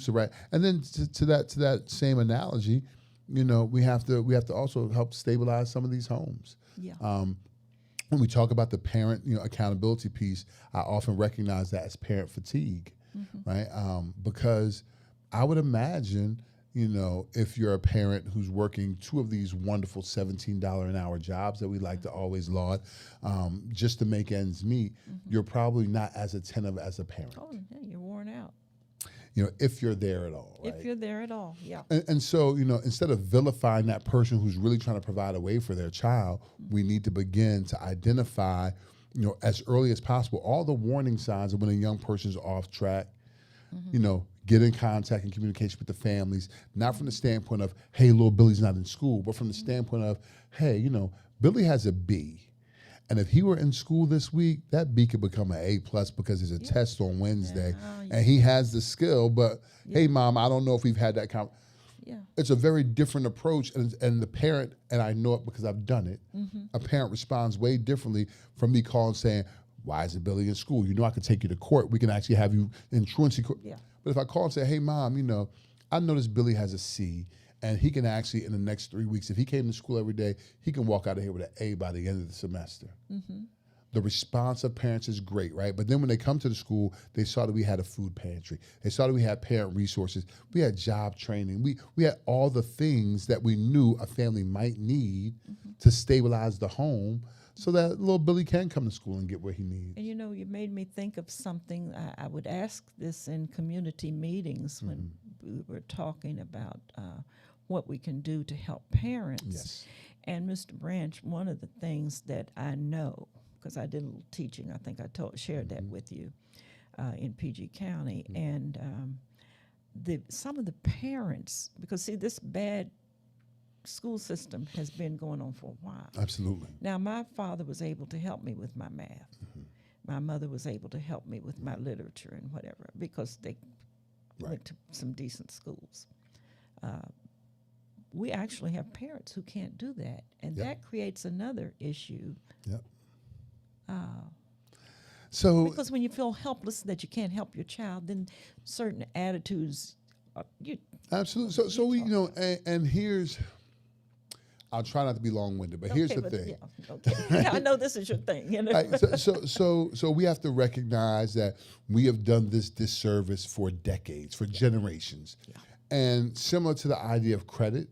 the right. And then to that same analogy, we have to also help stabilize some of these homes. Yeah. When we talk about the parent, accountability piece, I often recognize that as parent fatigue. right? Because I would imagine, if you're a parent who's working two of these wonderful $17 an hour jobs that we like to always laud, just to make ends meet, you're probably not as attentive as a parent. Oh, yeah, you're worn out. If you're there at all, right? If you're there at all, yeah. And so, instead of vilifying that person who's really trying to provide a way for their child, we need to begin to identify, as early as possible, all the warning signs of when a young person's off track, get in contact and communication with the families, not from the standpoint of, hey, little Billy's not in school, but from the standpoint of, hey, Billy has a B. And if he were in school this week, that B could become an A+ because there's a test on Wednesday, and he has the skill. But hey, Mom, I don't know if we've had that It's a very different approach, and the parent, and I know it because I've done it. A parent responds way differently from me calling saying, "Why isn't Billy in school? I could take you to court. We can actually have you in truancy court." Yeah. But if I call and say, "Hey, Mom, I noticed Billy has a C." And he can actually, in the next 3 weeks, if he came to school every day, he can walk out of here with an A by the end of the semester. The response of parents is great, right? But then when they come to the school, they saw that we had a food pantry. They saw that we had parent resources. We had job training. We had all the things that we knew a family might need to stabilize the home so that little Billy can come to school and get what he needs. And you made me think of something. I would ask this in community meetings when we were talking about what we can do to help parents. Yes. And Mr. Branch, one of the things that I know, because I did a little teaching, I think I shared that with you in PG County, and some of the parents, because see, this bad school system has been going on for a while. Absolutely. Now, my father was able to help me with my math. My mother was able to help me with my literature and whatever, because they went to some decent schools. We actually have parents who can't do that, and that creates another issue. Yep. Because when you feel helpless that you can't help your child, then certain attitudes, absolutely. So we, and here's, I'll try not to be long-winded, but here's the thing. Yeah, I know this is your thing. Right, so we have to recognize that we have done this disservice for decades, for generations. Yeah. And similar to the idea of credit,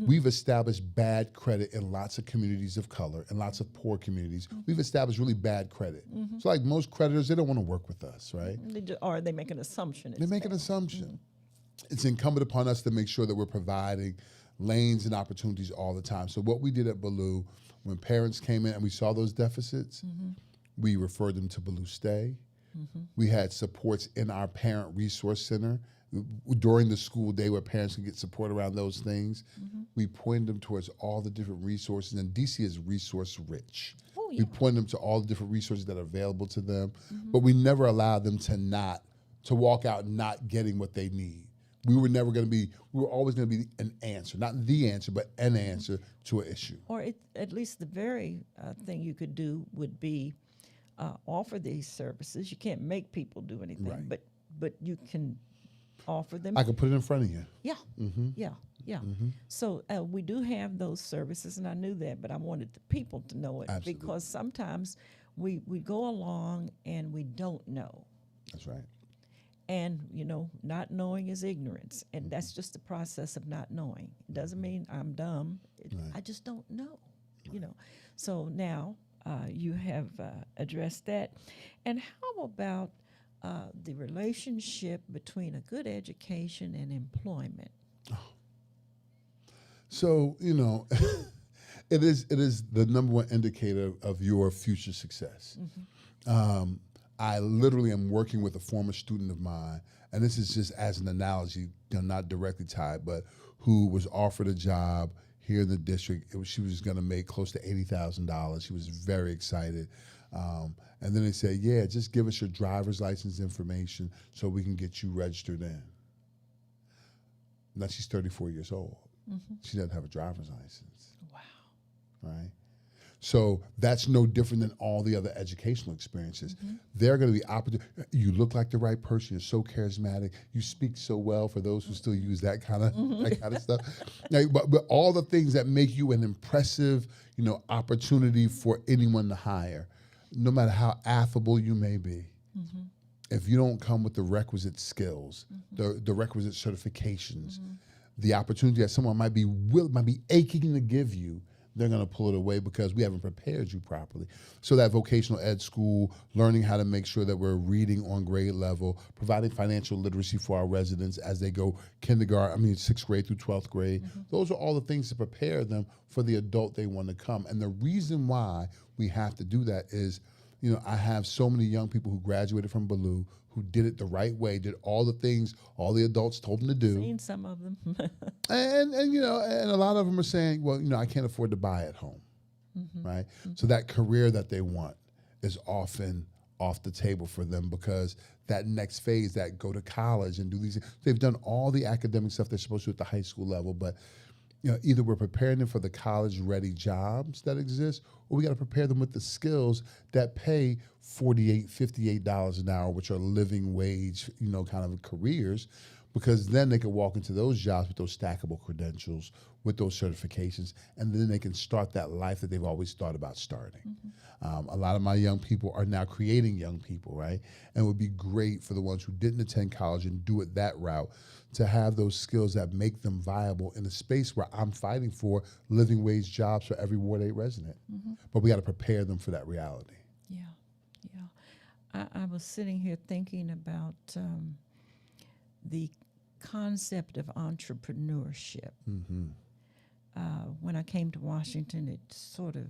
we've established bad credit in lots of communities of color and lots of poor communities. We've established really bad credit. So like most creditors, they don't want to work with us, right? Or they make an assumption. They make an assumption. It's incumbent upon us to make sure that we're providing lanes and opportunities all the time. So what we did at Ballou, when parents came in and we saw those deficits, we referred them to Ballou Stay. We had supports in our parent resource center during the school day where parents can get support around those things. We pointed them towards all the different resources, and DC is resource rich. Oh, yeah. We pointed them to all the different resources that are available to them, but we never allowed them to walk out not getting what they need. We were always going to be an answer, not the answer, but an answer to an issue. Or at least the very thing you could do would be offer these services. You can't make people do anything, but you can offer them. I can put it in front of you. Yeah, yeah. So we do have those services, and I knew that, but I wanted the people to know it. Absolutely. Because sometimes we go along and we don't know. That's right. And, not knowing is ignorance, and that's just the process of not knowing. It doesn't mean I'm dumb. I just don't know, So now you have addressed that. And how about the relationship between a good education and employment? So, it is the number one indicator of your future success. I literally am working with a former student of mine, and this is just as an analogy, not directly tied, but who was offered a job here in the district. She was going to make close to $80,000. She was very excited. And then they said, yeah, just give us your driver's license information so we can get you registered in. Now she's 34 years old. She doesn't have a driver's license. Wow. Right? So that's no different than all the other educational experiences. They're going to be you look like the right person. You're so charismatic. You speak so well, for those who still use that kind of stuff. But all the things that make you an impressive, opportunity for anyone to hire, no matter how affable you may be. if you don't come with the requisite skills, the requisite certifications, the opportunity that someone might be aching to give you, they're going to pull it away because we haven't prepared you properly. So that vocational ed school, learning how to make sure that we're reading on grade level, providing financial literacy for our residents as they go sixth grade through 12th grade. Those are all the things to prepare them for the adult they want to come. And the reason why we have to do that is, I have so many young people who graduated from Ballou who did it the right way, did all the things all the adults told them to do. Seen some of them. And a lot of them are saying, well, I can't afford to buy at home, right? So that career that they want is often off the table for them because that next phase, that go to college and do these, they've done all the academic stuff they're supposed to at the high school level, but either we're preparing them for the college-ready jobs that exist, or we got to prepare them with the skills that pay $48, $58 an hour, which are living wage, kind of careers, because then they can walk into those jobs with those stackable credentials, with those certifications, and then they can start that life that they've always thought about starting. A lot of my young people are now creating young people, right? And it would be great for the ones who didn't attend college and do it that route to have those skills that make them viable in a space where I'm fighting for living wage jobs for every Ward 8 resident. But we got to prepare them for that reality. Yeah, yeah. I was sitting here thinking about the concept of entrepreneurship. When I came to Washington, it sort of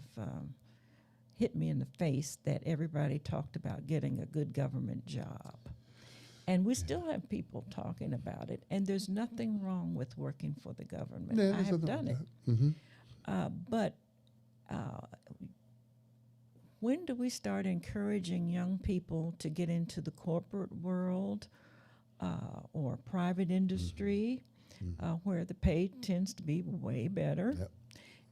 hit me in the face that everybody talked about getting a good government job. And we still have people talking about it, and there's nothing wrong with working for the government. I have done it. But when do we start encouraging young people to get into the corporate world or private industry where the pay tends to be way better? Yep.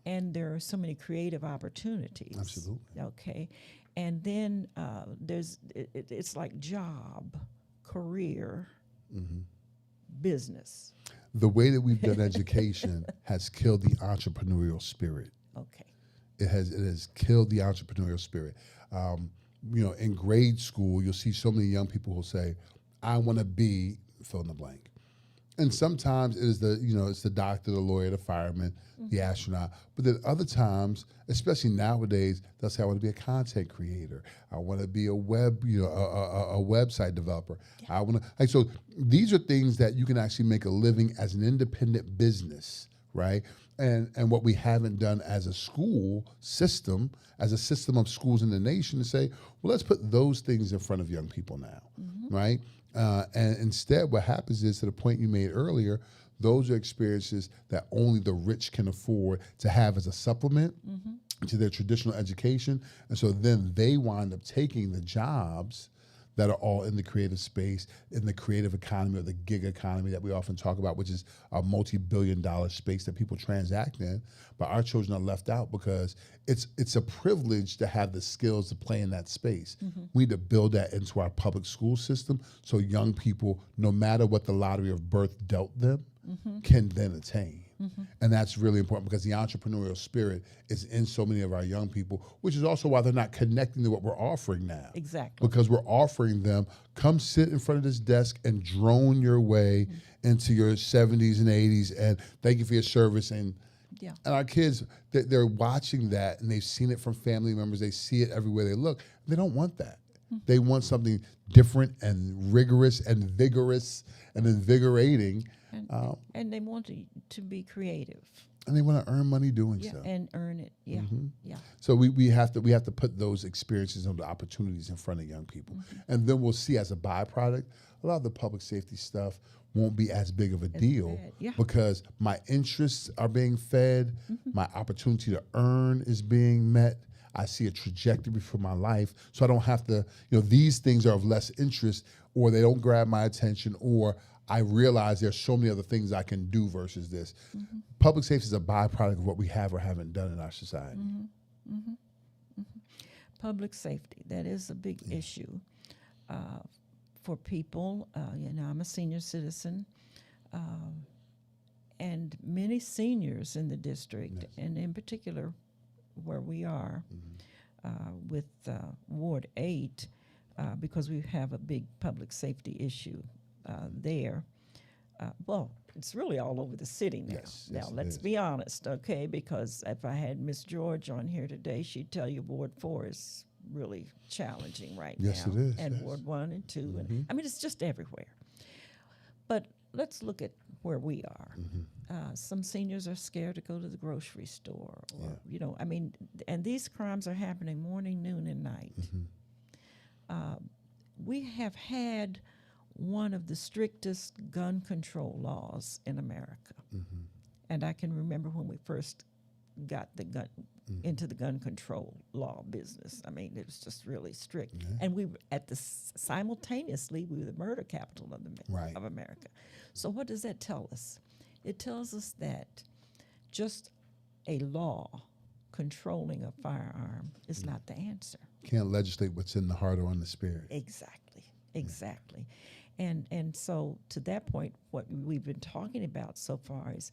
And there are so many creative opportunities. Absolutely. Okay. And then it's like job, career, business. The way that we've done education has killed the entrepreneurial spirit. Okay. It has killed the entrepreneurial spirit. In grade school, you'll see so many young people who say, I want to be fill in the blank. And sometimes it is it's the doctor, the lawyer, the fireman, the astronaut. But then other times, especially nowadays, they'll say, I want to be a content creator. I want to be a website developer. Yeah. I want to. So these are things that you can actually make a living as an independent business, right? And what we haven't done as a school system, as a system of schools in the nation, to say, well, let's put those things in front of young people now, right? And instead, what happens is, to the point you made earlier, those are experiences that only the rich can afford to have as a supplement to their traditional education. And so then they wind up taking the jobs that are all in the creative space, in the creative economy or the gig economy that we often talk about, which is a multi-billion-dollar space that people transact in. But our children are left out because it's a privilege to have the skills to play in that space. We need to build that into our public school system so young people, no matter what the lottery of birth dealt them, can then attain. And that's really important because the entrepreneurial spirit is in so many of our young people, which is also why they're not connecting to what we're offering now. Exactly. Because we're offering them, come sit in front of this desk and drone your way into your 70s and 80s, and thank you for your service. And our kids, they're watching that, and they've seen it from family members. They see it everywhere they look. They don't want that. They want something different and rigorous and vigorous and invigorating. And they want to be creative. And they want to earn money doing so. And earn it. Yeah. Yeah. So we have to put those experiences and the opportunities in front of young people. And then we'll see, as a byproduct, a lot of the public safety stuff won't be as big of a deal because my interests are being fed, my opportunity to earn is being met. I see a trajectory for my life, so I don't have to, these things are of less interest, or they don't grab my attention, or I realize there's so many other things I can do versus this. Public safety is a byproduct of what we have or haven't done in our society. Public safety, that is a big issue for people. I'm a senior citizen, and many seniors in the district, and in particular where we are with Ward 8, because we have a big public safety issue there. Well, it's really all over the city now. Yes, Now, yes, it let's is. be honest, okay? Because if I had Miss George on here today, she'd tell you Ward 4 is really challenging right Yes, now. it is, And yes. Ward 1 and 2. And I mean, it's just everywhere. But let's look at where we are. Some seniors are scared to go to the grocery store, or I mean, and these crimes are happening morning, noon, and night. We have had one of the strictest gun control laws in America, and I can remember when we first got the gun into the gun control law business. I mean, it was just really strict, and we were simultaneously we were the murder capital of Right. of America. So what does that tell us? It tells us that just a law controlling a firearm is not the answer. Can't legislate what's in the heart or in the spirit. Exactly. And so to that point, what we've been talking about so far is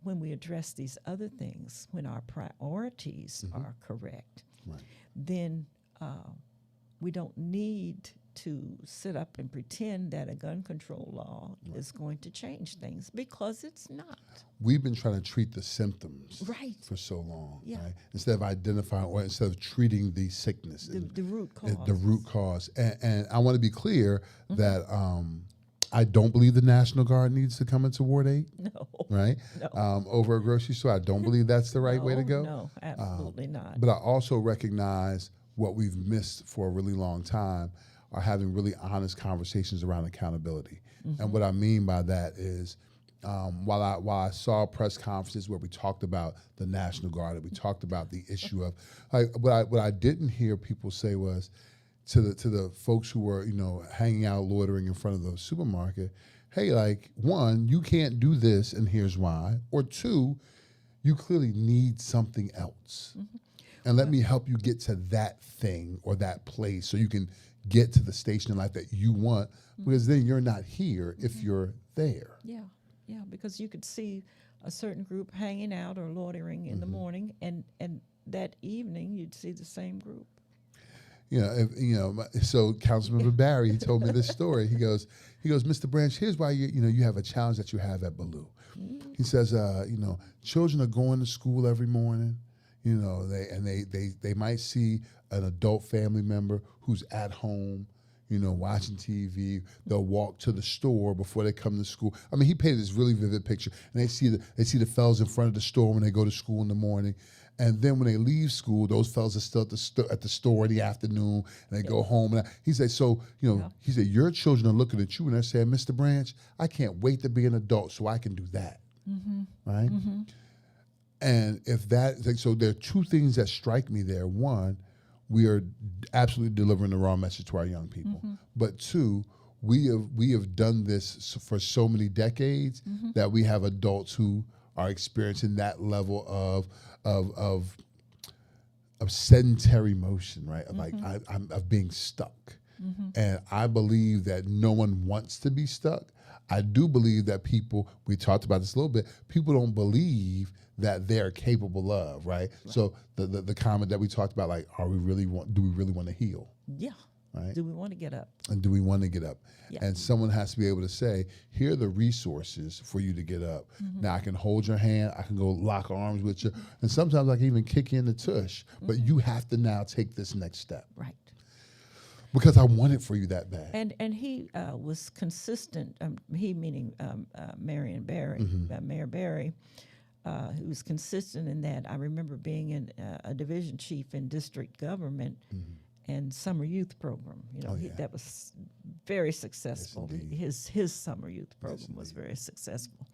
when we address these other things, when our priorities are correct, Right. then we don't need to sit up and pretend that a gun control law is going to change things, because it's not. We've been trying to treat the symptoms Right. for so long, Yeah. right? Instead of identifying or instead of treating the sickness, The root cause. the root cause. And I want to be clear that I don't believe the National Guard needs to come into Ward 8, No. right? No. Over a grocery store. I don't believe that's the right way to go. No, absolutely not. But I also recognize what we've missed for a really long time are having really honest conversations around accountability. And what I mean by that is, while I saw press conferences where we talked about the National Guard, and we talked about the issue of, like, what I didn't hear people say was to the folks who were hanging out loitering in front of the supermarket, hey, like, one, you can't do this, and here's why, or two, you clearly need something else. And let me help you get to that thing or that place so you can get to the station in life that you want, because then you're not here if you're there. Yeah, because you could see a certain group hanging out or loitering in the morning, and that evening you'd see the same group. So Councilmember Barry, he told me this story. He goes, Mr. Branch, here's why you have a challenge that you have at Ballou. He says, children are going to school every morning. They might see an adult family member who's at home, watching TV. They'll walk to the store before they come to school. I mean, he painted this really vivid picture, and they see the fellas in front of the store when they go to school in the morning. And then when they leave school, those fellas are still at the store in the afternoon, and they go home. And he said, he said, your children are looking at you and they're saying, Mr. Branch, I can't wait to be an adult so I can do that, right? And so there are two things that strike me there. One, we are absolutely delivering the wrong message to our young people. But two, we have done this for so many decades that we have adults who are experiencing that level of sedentary motion, right? Of being stuck. And I believe that no one wants to be stuck. I do believe that we talked about this a little bit, people don't believe that they're capable of, right? So the comment that we talked about, like, do we really want to heal? Yeah. Right? Do we want to get up? And do we want to get up? Yeah. And someone has to be able to say, here are the resources for you to get up. Now, I can hold your hand. I can go lock arms with you. And sometimes I can even kick you in the tush. But you have to now take this next step. Right. Because I want it for you that bad. And he was consistent, he meaning Marion Barry, Mayor Barry, who was consistent in that. I remember being in a division chief in district government and summer youth program. That was very successful. Yes, His summer youth program was very successful.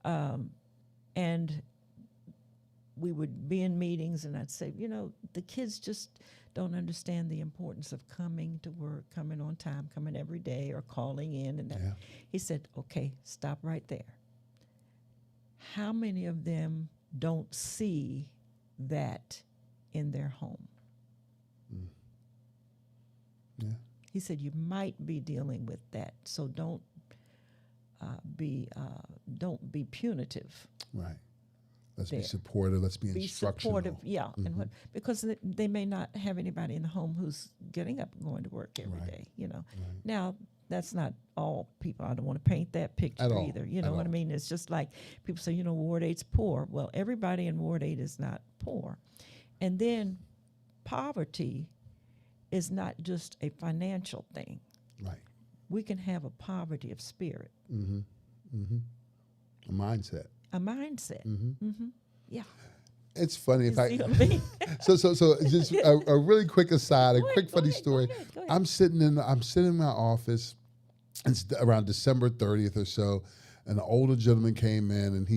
And we would be in meetings, and I'd say, the kids just don't understand the importance of coming to work, coming on time, coming every day, or calling in. And that. Yeah. He said, okay, stop right there. How many of them don't see that in their home? Yeah. He said, you might be dealing with that, so don't be punitive. Right. Let's there. be supportive. Let's be Be instructional. supportive, yeah, and what, because they may not have anybody in the home who's getting up and going to work every Right. day. You know, Right. now that's not all people. I don't want to paint that picture At all. either. You know At what I all. mean? It's just like people say, Ward 8's poor. Well, everybody in Ward 8 is not poor, and then poverty is not just a financial thing. Right. We can have a poverty of spirit, A mindset. a mindset. Yeah. It's funny You if I see what I mean? so just a really quick aside, a Go quick ahead, go funny ahead, story. go ahead, go ahead. I'm sitting in my office. It's around December 30th or so, and an older gentleman came in, and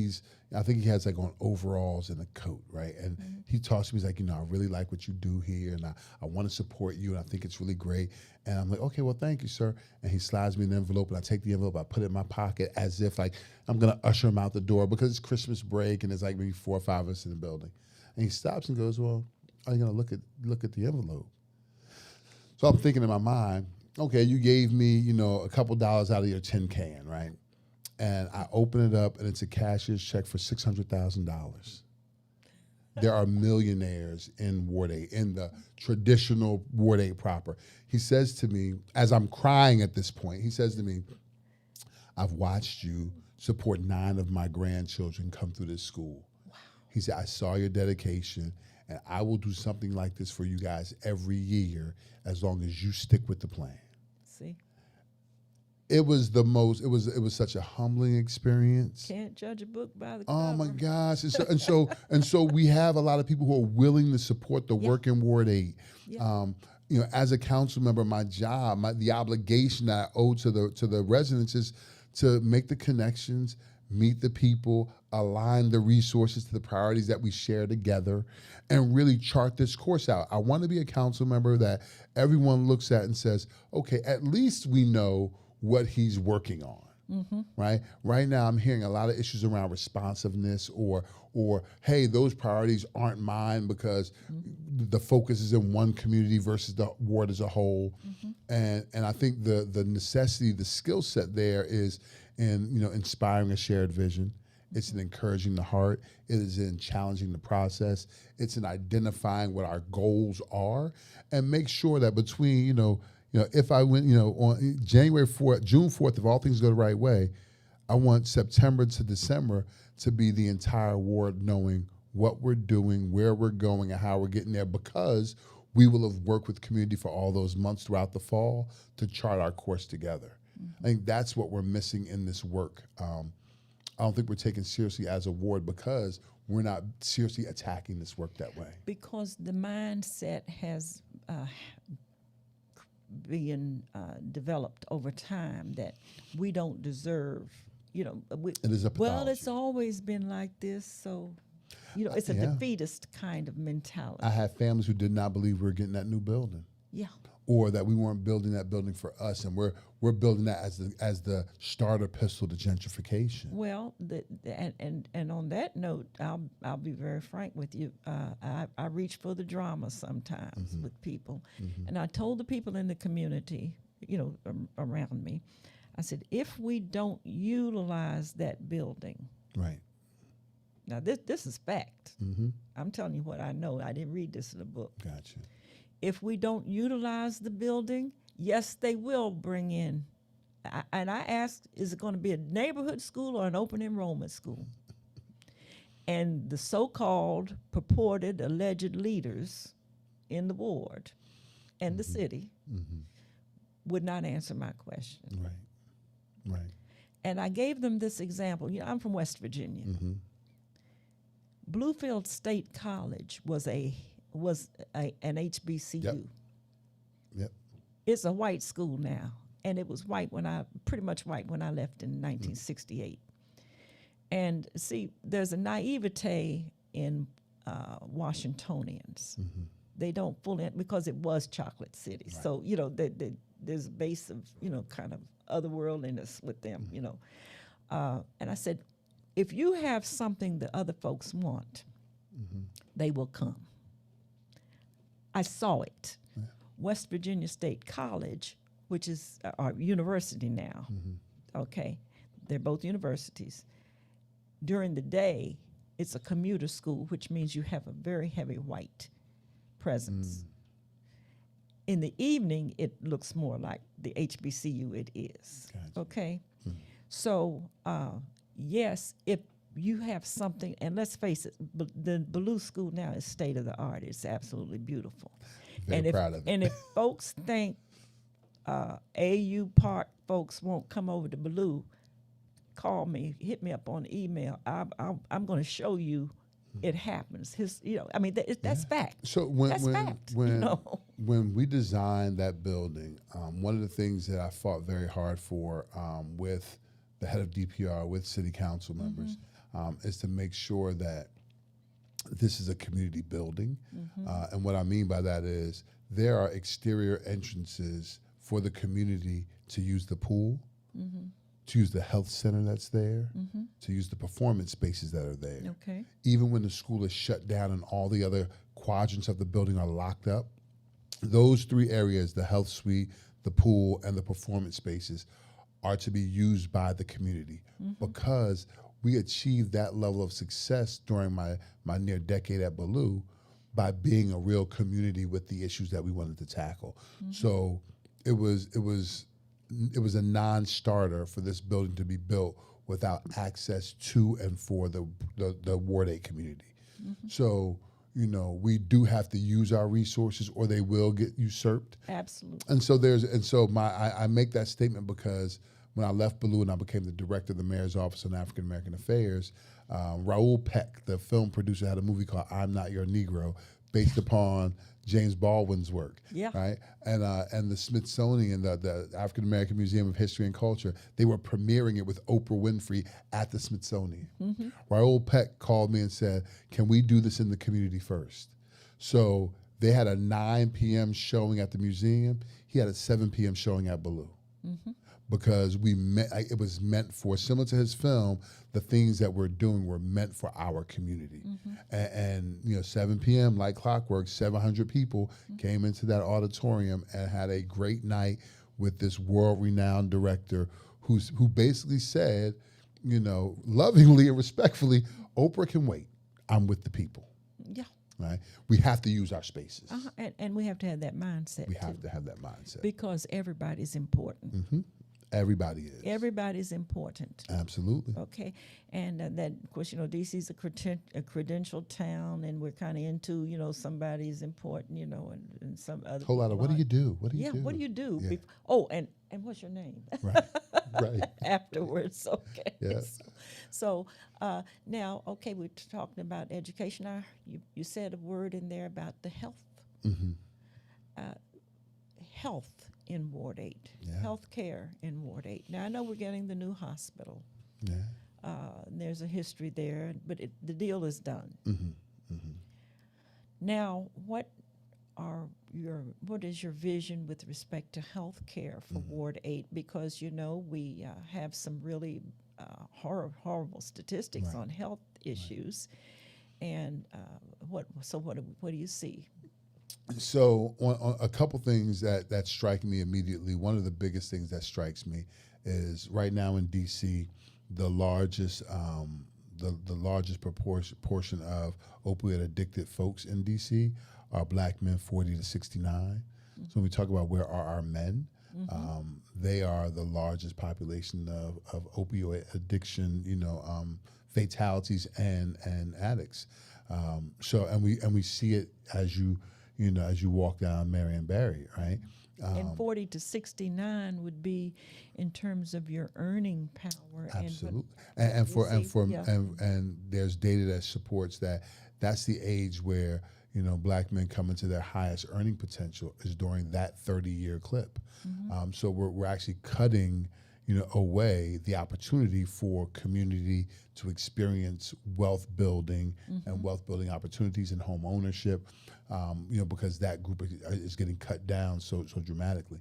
I think he has like on overalls and a coat, right? And he talks to me, he's like, I really like what you do here, and I want to support you, and I think it's really great. And I'm like, okay, well, thank you, sir. And he slides me an envelope, and I take the envelope, I put it in my pocket as if like I'm gonna usher him out the door because it's Christmas break, and there's like maybe 4 or 5 of us in the building. And he stops and goes, well, are you gonna look at the envelope? So I'm thinking in my mind, okay, you gave me, a couple dollars out of your tin can, right? And I open it up, and it's a cashier's check for $600,000. There are millionaires in Ward 8, in the traditional Ward 8 proper. He says to me, as I'm crying at this point, he says to me, I've watched you support 9 of my grandchildren come through this school. Wow. He said, I saw your dedication, and I will do something like this for you guys every year as long as you stick with the plan. See, It was it was such a humbling experience. can't judge a book by the Oh cover. my gosh. And so we have a lot of people who are willing to support the work in Ward 8. Yeah. As a council member, my job, the obligation that I owe to the residents is to make the connections, meet the people, align the resources to the priorities that we share together, and really chart this course out. I want to be a council member that everyone looks at and says, okay, at least we know what he's working on. Right? Right now, I'm hearing a lot of issues around responsiveness or hey, those priorities aren't mine because the focus is in one community versus the ward as a whole. And I think the necessity, the skill set there is in inspiring a shared vision. It's in encouraging the heart. It is in challenging the process. It's in identifying what our goals are and make sure that between if I went, on January 4th, June 4th, if all things go the right way, I want September to December to be the entire ward knowing what we're doing, where we're going, and how we're getting there, because we will have worked with community for all those months throughout the fall to chart our course together. I think that's what we're missing in this work. I don't think we're taken seriously as a ward because we're not seriously attacking this work that way. Because the mindset has been developed over time that we don't deserve, It is a well, pathology. it's always been like this, so, it's a Yeah. defeatist kind of mentality. I had families who did not believe we were getting that new building, Yeah. or that we weren't building that building for us, and we're building that as the starter pistol to gentrification. Well, and on that note, I'll be very frank with you. I reach for the drama sometimes with people, and I told the people in the community, around me, I said, if we don't utilize that building, Right. now this is fact. I'm telling you what I know. I didn't read this in a book. Gotcha. If we don't utilize the building, yes, they will bring in. And I asked, is it going to be a neighborhood school or an open enrollment school? And the so-called purported alleged leaders in the ward and the city would not answer my question. Right. Right. And I gave them this example. I'm from West Virginia. Bluefield State College was an HBCU. Yep. It's a white school now, and it was pretty much white when I left in 1968. And see, there's a naivete in Washingtonians. They don't fully, because it was Chocolate City. Right. So, there's a base of, kind of otherworldliness with them, And I said, if you have something that other folks want, they will come. I saw it. Yeah. West Virginia State College, which is our university now, okay, they're both universities. During the day, it's a commuter school, which means you have a very heavy white presence. In the evening, it looks more like the HBCU it is. Gotcha. Okay? So, yes, if you have something, and let's face it, the Ballou School now is state of the art. It's absolutely beautiful. Very proud of it. And if folks think AU Park folks won't come over to Ballou, call me, hit me up on email. I'm going to show you it happens. That's fact. So That's fact. When we designed that building, one of the things that I fought very hard for with the head of DPR, with city council members, is to make sure that this is a community building. And what I mean by that is there are exterior entrances for the community to use the pool, to use the health center that's there, to use the performance spaces that are there. Okay. Even when the school is shut down and all the other quadrants of the building are locked up, those three areas, the health suite, the pool, and the performance spaces, are to be used by the community because we achieved that level of success during my near decade at Ballou by being a real community with the issues that we wanted to tackle. So it was a non-starter for this building to be built without access to and for the Ward 8 community. So, we do have to use our resources or they will get usurped. Absolutely. And so I make that statement because when I left Ballou and I became the director of the Mayor's Office on African American Affairs, Raoul Peck, the film producer, had a movie called I'm Not Your Negro, based upon James Baldwin's work. Yeah. Right. And the Smithsonian, the African American Museum of History and Culture, they were premiering it with Oprah Winfrey at the Smithsonian. Raoul Peck called me and said, "Can we do this in the community first?" So they had a 9 p.m. showing at the museum. He had a 7 p.m. showing at Ballou. Because it was meant for, similar to his film, the things that we're doing were meant for our community. And 7 p.m., like clockwork, 700 people came into that auditorium and had a great night with this world-renowned director who basically said, lovingly and respectfully, Oprah can wait. I'm with the people. Yeah. Right? We have to use our spaces. And we have to have that mindset. We have to have that mindset. Because everybody's important. Everybody is. Everybody's important. Absolutely. Okay. And that, of course, DC's a credentialed town, and we're kind of into, somebody's important, and some other. Whole lot of, what do you do? What do you yeah, do? what do you do? Yeah. And what's your name? Right. Right. Afterwards, okay. Yeah. So now, okay, we're talking about education. You said a word in there about the health. Health in Ward 8, health care in Ward 8. Now, I know we're getting the new hospital. Yeah. There's a history there, but the deal is done. Now, what is your vision with respect to health care for Ward 8? Because, we have some really horrible statistics on health issues. And what do you see? So on a couple things that strike me immediately. One of the biggest things that strikes me is right now in DC, the largest portion of opioid addicted folks in DC are Black men 40 to 69. So when we talk about where are our men, they are the largest population of opioid addiction, fatalities and addicts. And we see it as you walk down Marion Barry, right? And 40 to 69 would be in terms of your earning power. Absolutely. And there's data that supports that. That's the age where Black men come into their highest earning potential is during that 30-year clip. So we're actually cutting away the opportunity for community to experience wealth building and wealth building opportunities and home ownership, because that group is getting cut down so dramatically.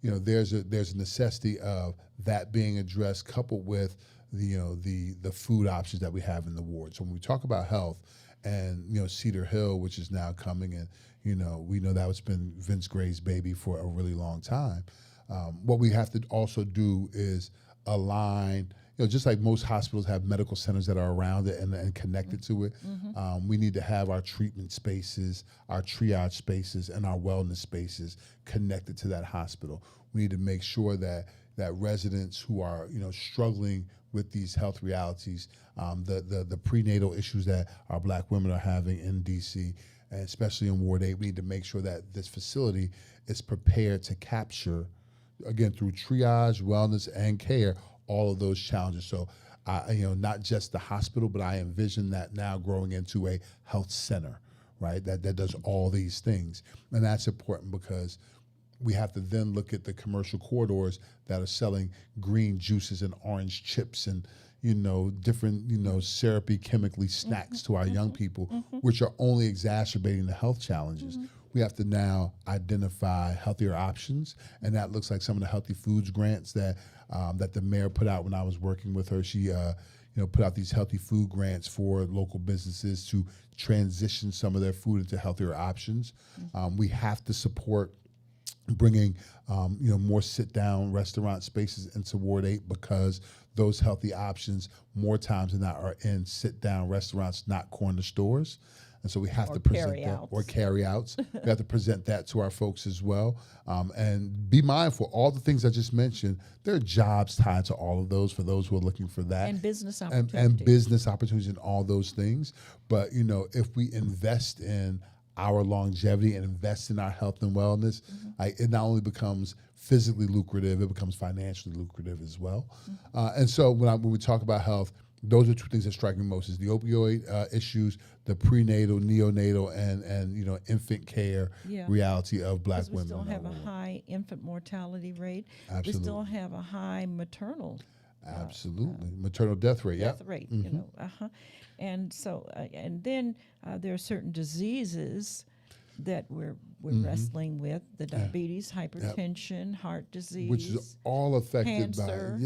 There's a necessity of that being addressed, coupled with the food options that we have in the ward. So when we talk about health, and Cedar Hill, which is now coming, and we know that it's been Vince Gray's baby for a really long time. What we have to also do is align just like most hospitals have medical centers that are around it and connected to it, we need to have our treatment spaces, our triage spaces, and our wellness spaces connected to that hospital. We need to make sure that residents who are struggling with these health realities, the prenatal issues that our Black women are having in DC, and especially in Ward 8, we need to make sure that this facility is prepared to capture, again, through triage, wellness, and care, all of those challenges. So, not just the hospital, but I envision that now growing into a health center, right? That does all these things, and that's important because we have to then look at the commercial corridors that are selling green juices and orange chips and different syrupy chemically snacks to our young people, which are only exacerbating the health challenges. We have to now identify healthier options, and that looks like some of the healthy foods grants that the mayor put out when I was working with her. She put out these healthy food grants for local businesses to transition some of their food into healthier options. We have to support bringing more sit-down restaurant spaces into Ward 8 because those healthy options more times than not are in sit-down restaurants, not corner stores. And so we have to present that, or carry-outs. We have to present that to our folks as well. And be mindful, all the things I just mentioned, there are jobs tied to all of those for those who are looking for that. And business opportunities. And business opportunities and all those things. But, if we invest in our longevity and invest in our health and wellness, it not only becomes physically lucrative, it becomes financially lucrative as well. And so when we talk about health, those are two things that strike me most: is the opioid issues, the prenatal, neonatal, and infant care reality of Black women. We still have a high infant mortality rate. Absolutely. We still have a high maternal maternal death rate. Death rate, and so and then there are certain diseases that we're wrestling with: the diabetes, hypertension, heart disease, which is all affected cancer,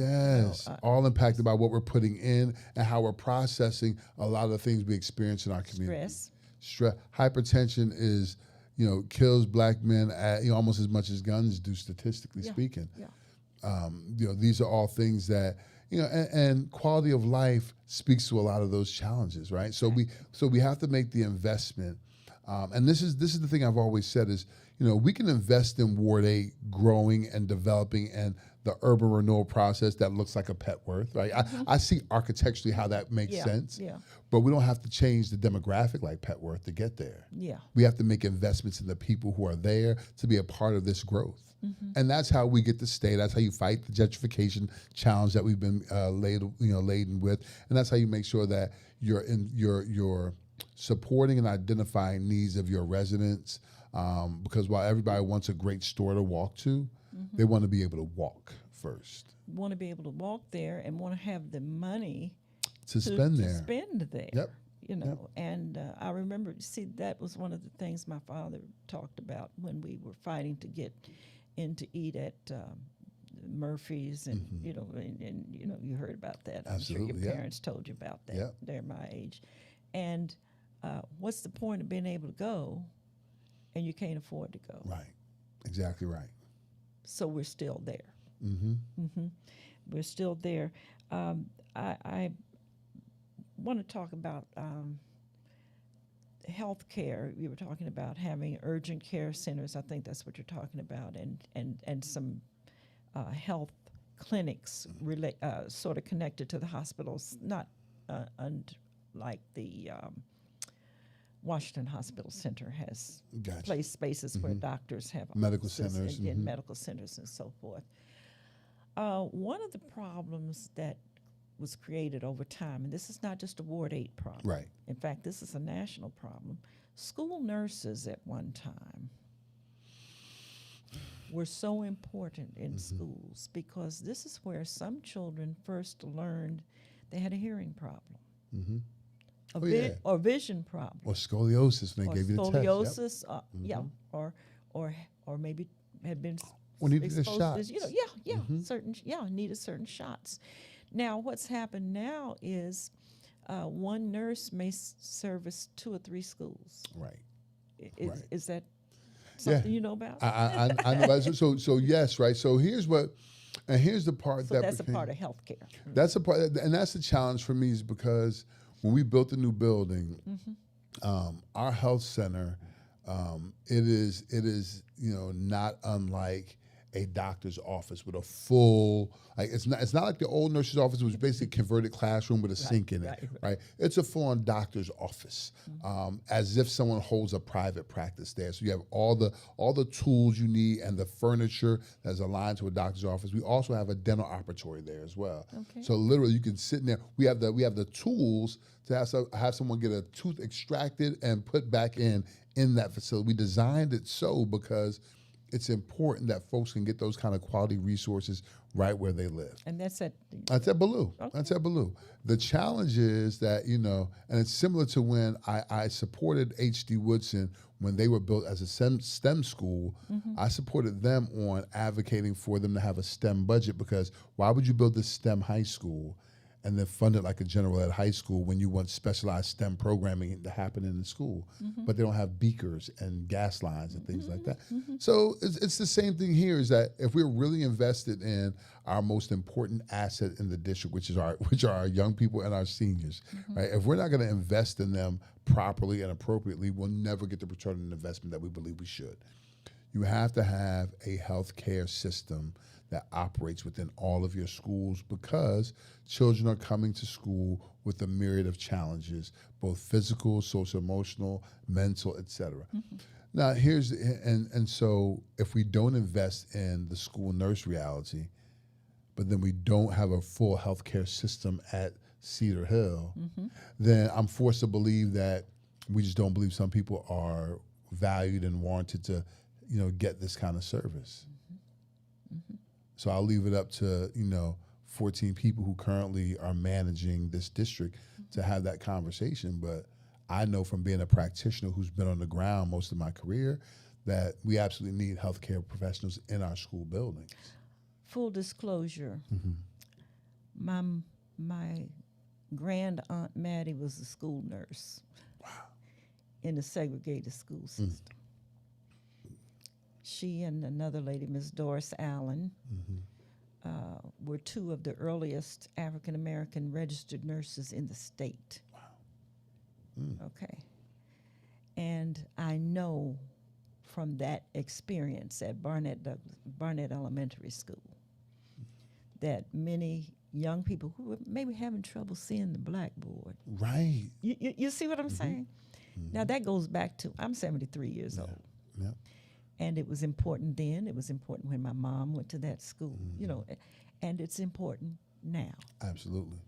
by all impacted by what we're putting in and how we're processing a lot of the things we experience in our community. Stress, hypertension is kills Black men at, almost as much as guns do, statistically speaking. These are all things that and quality of life speaks to a lot of those challenges, right? So we have to make the investment. And this is the thing I've always said is, we can invest in Ward 8 growing and developing and the urban renewal process that looks like a Petworth, right? I see architecturally how that makes sense, but we don't have to change the demographic like Petworth to get there. We have to make investments in the people who are there to be a part of this growth. And that's how we get to stay. That's how you fight the gentrification challenge that we've been laden with. And that's how you make sure that you're supporting and identifying needs of your residents, because while everybody wants a great store to walk to, they want to be able to walk first. Want to be able to walk there and want to have the money to spend there. And I remember, that was one of the things my father talked about when we were fighting to get in to eat at Murphy's, and you heard about that. Absolutely, I'm sure your parents told you about that. They're my age. And what's the point of being able to go and you can't afford to go? Right. Exactly right. So we're still there. We're still there. I want to talk about health care. You were talking about having urgent care centers. I think that's what you're talking about, and some health clinics sort of connected to the hospitals, not like the Washington Hospital Center has spaces where doctors have medical centers and medical centers and so forth. One of the problems that was created over time, and this is not just a Ward 8 problem. Right. In fact, this is a national problem. School nurses at one time were so important in schools because this is where some children first learned they had a hearing problem. Or vision problem. Or scoliosis when they gave you the test. Scoliosis, or maybe had been needed exposed shots. Needed certain shots. Now, what's happened now is one nurse may service 2 or 3 schools. Right. Is that something you know about? I know about it. So yes, right. So here's what And here's the part So that that's a became, part of healthcare. that's a part, and that's the challenge for me is because when we built the new building, our health center, it is not unlike a doctor's office with a full, like it's not like the old nurse's office, which was basically a converted classroom with a sink in it, right. right? It's a full-on doctor's office, as if someone holds a private practice there. So you have all the tools you need and the furniture that's aligned to a doctor's office. We also have a dental operatory there as well. Okay. So literally, you can sit in there. We have the tools to have someone get a tooth extracted and put back in that facility. We designed it so because it's important that folks can get those kind of quality resources right where they live. And that's at That's at Ballou. Okay. That's at Ballou. The challenge is that, and it's similar to when I supported H.D. Woodson when they were built as a STEM school. I supported them on advocating for them to have a STEM budget because why would you build this STEM high school and then fund it like a general ed high school when you want specialized STEM programming to happen in the school, but they don't have beakers and gas lines and things like that. So it's the same thing here is that if we're really invested in our most important asset in the district, which are our young people and our seniors, right? If we're not going to invest in them properly and appropriately, we'll never get the return on investment that we believe we should. You have to have a healthcare system that operates within all of your schools because children are coming to school with a myriad of challenges, both physical, social, emotional, mental, etc. Now, so if we don't invest in the school nurse reality, but then we don't have a full healthcare system at Cedar Hill, then I'm forced to believe that we just don't believe some people are valued and warranted to, get this kind of service. So I'll leave it up to, 14 people who currently are managing this district to have that conversation. But I know from being a practitioner who's been on the ground most of my career that we absolutely need healthcare professionals in our school buildings. full disclosure. My grand aunt Maddie was a school nurse. Wow. In a segregated school system. She and another lady, Miss Doris Allen, were two of the earliest African American registered nurses in the state. Wow. Okay. And I know from that experience at Barnett Elementary School that many young people who were maybe having trouble seeing the blackboard. Right. You see what I'm saying? Now that goes back to, I'm 73 years old. Yeah. And it was important then. It was important when my mom went to that school, and it's important now. Absolutely.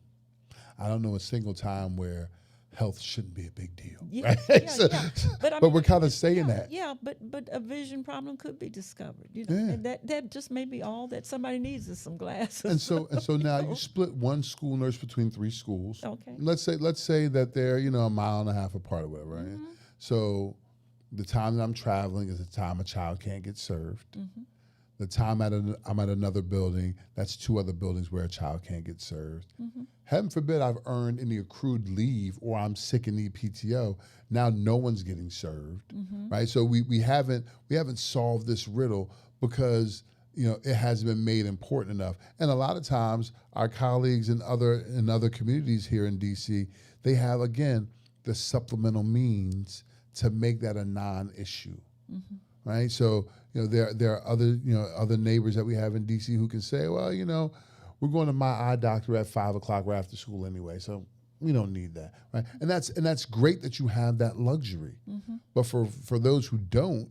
I don't know a single time where health shouldn't be a big deal. Yeah, Right? yeah. But we're kind of saying that. Yeah, but a vision problem could be discovered. Yeah. And that just may be all that somebody needs is some glasses. And so now you split one school nurse between 3 schools. Okay. Let's say that they're a mile and a half apart or whatever, right? So the time that I'm traveling is the time a child can't get served. The time I'm at another building, that's 2 other buildings where a child can't get served. Heaven forbid I've earned any accrued leave or I'm sick and need PTO. Now no one's getting served, right? So we haven't solved this riddle because it hasn't been made important enough. And a lot of times our colleagues in other communities here in DC, they have again the supplemental means to make that a non-issue, right? So there are other neighbors that we have in DC who can say, well, we're going to my eye doctor at 5 o'clock right after school anyway, so we don't need that, right? And that's great that you have that luxury, but for those who don't,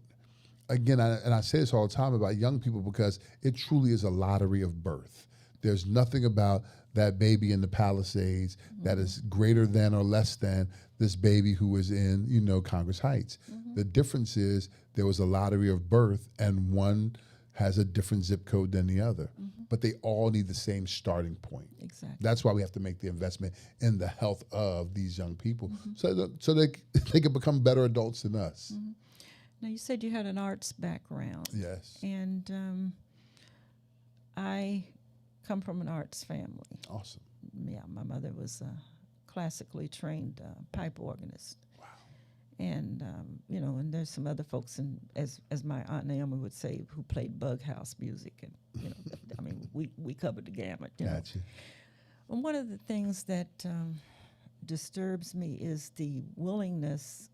again, I say this all the time about young people because it truly is a lottery of birth. There's nothing about that baby in the Palisades that is greater than or less than this baby who was in, Congress Heights. The difference is there was a lottery of birth and one has a different zip code than the other, but they all need the same starting point. Exactly. That's why we have to make the investment in the health of these young people so they can become better adults than us. Now you said you had an arts background. Yes. And I come from an arts family. Awesome. Yeah, my mother was a classically trained pipe organist. Wow. And and there's some other folks, as my aunt Naomi would say, who played bug house music, and we covered the gamut. You know. Gotcha. And one of the things that disturbs me is the willingness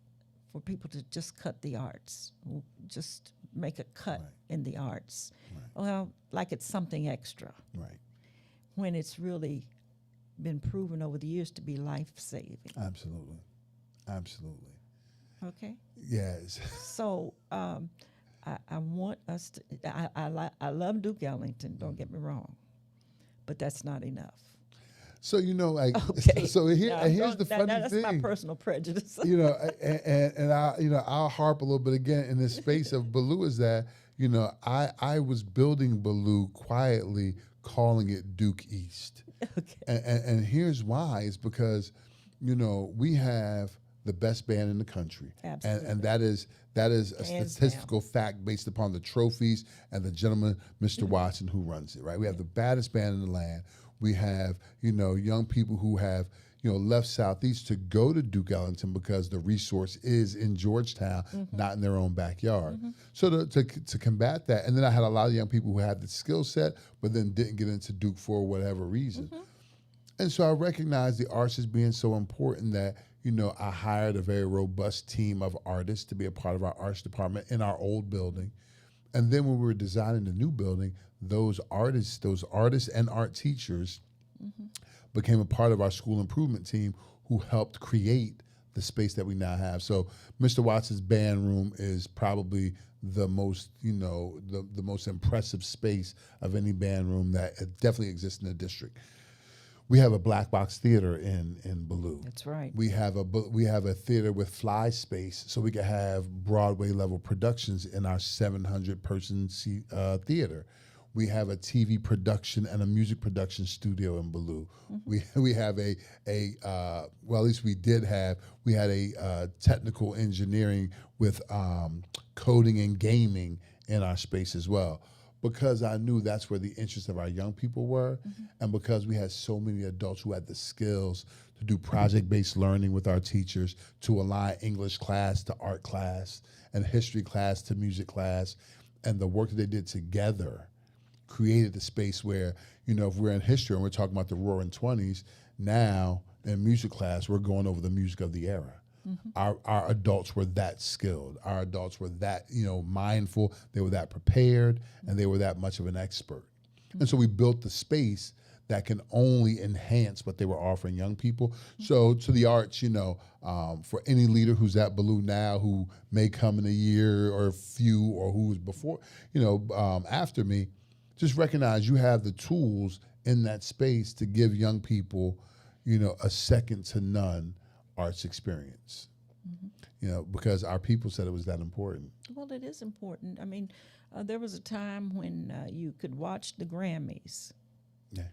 for people to just cut the arts, just make a cut Right. in the arts. Right. Well, like it's something extra, Right. when it's really been proven over the years to be life-saving. Absolutely. Absolutely. Okay? Yes. So I want us to, I love Duke Ellington, don't get me wrong, but that's not enough. So like, Okay. so here, Now, and here's don't- the funny that's my thing. personal prejudice. And I, I'll harp a little bit again in this space of Baloo is that, I was building Baloo quietly, calling it Duke East. Okay. And here's why, is because, we have the best band in the country. Absolutely. And that is a Hands statistical fact based upon the trophies and the gentleman, Mr. Watson, who runs it, right? We have the baddest band in the land. We have, young people who have, left Southeast to go to Duke Ellington because the resource is in Georgetown, not in their own backyard. So to combat that, and then I had a lot of young people who had the skill set, but then didn't get into Duke for whatever reason. And so I recognized the arts as being so important that, I hired a very robust team of artists to be a part of our arts department in our old building. And then when we were designing the new building, those artists and art teachers became a part of our school improvement team who helped create the space that we now have. So Mr. Watts's band room is probably the most, the most impressive space of any band room that definitely exists in the district. We have a black box theater in Baloo. That's right. We have a theater with fly space, so we can have Broadway level productions in our 700 person theater. We have a TV production and a music production studio in Baloo. We have well, at least we had a technical engineering with coding and gaming in our space as well, because I knew that's where the interests of our young people were, and because we had so many adults who had the skills to do project-based learning with our teachers, to align English class to art class and history class to music class, and the work that they did together created a space where, if we're in history and we're talking about the Roaring '20s, now in music class, we're going over the music of the era. Our adults were that skilled. Our adults were that, mindful. They were that prepared, and they were that much of an expert. And so we built the space that can only enhance what they were offering young people. So to the arts, for any leader who's at Baloo now, who may come in a year or a few, or who was before, after me, just recognize you have the tools in that space to give young people, a second to none arts experience. Because our people said it was that important. Well, it is important. I mean, there was a time when you could watch the Grammys, Yeah.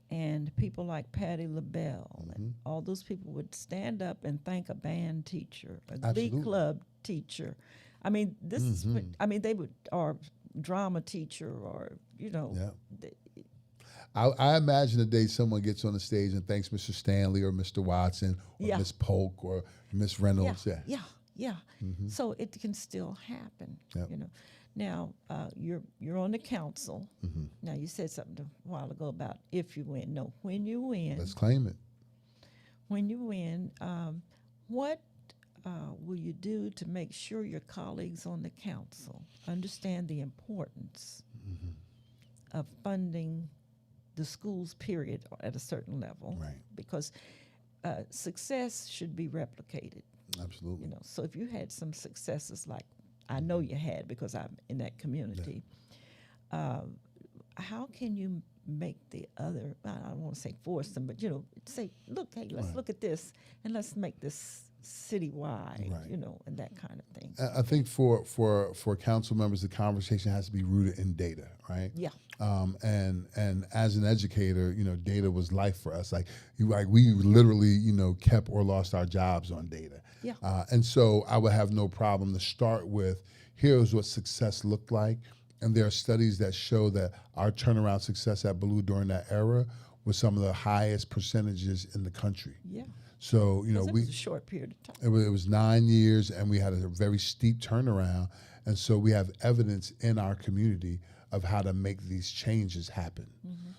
and people like Patti LaBelle and all those people would stand up and thank a band teacher, a Absolutely. glee club teacher. I mean, this is what, I mean, they would, or drama teacher, or, Yeah. they, I imagine the day someone gets on the stage and thanks Mr. Stanley or Mr. Watson or Yeah. Miss Polk or Miss Reynolds. yeah. So it can still happen, Yep. Now, you're on the council. Now, you said something a while ago about if you win. No, when you win. Let's claim it. When you win, what will you do to make sure your colleagues on the council understand the importance of funding the schools, period, at a certain level? Right. Because success should be replicated. Absolutely. So if you had some successes, like I know you had, because I'm in that community, how can you make the other, I don't want to say force them, but say, look, hey, let's look at this and let's make this citywide, Right. and that kind of thing. I think for council members, the conversation has to be rooted in data, right? Yeah. And as an educator, data was life for us. We literally, kept or lost our jobs on data. Yeah. And so I would have no problem to start with, here's what success looked like. And there are studies that show that our turnaround success at Baloo during that era was some of the highest percentages in the country. Yeah. So, It was a short period of time. it was 9 years, and we had a very steep turnaround. And so we have evidence in our community of how to make these changes happen.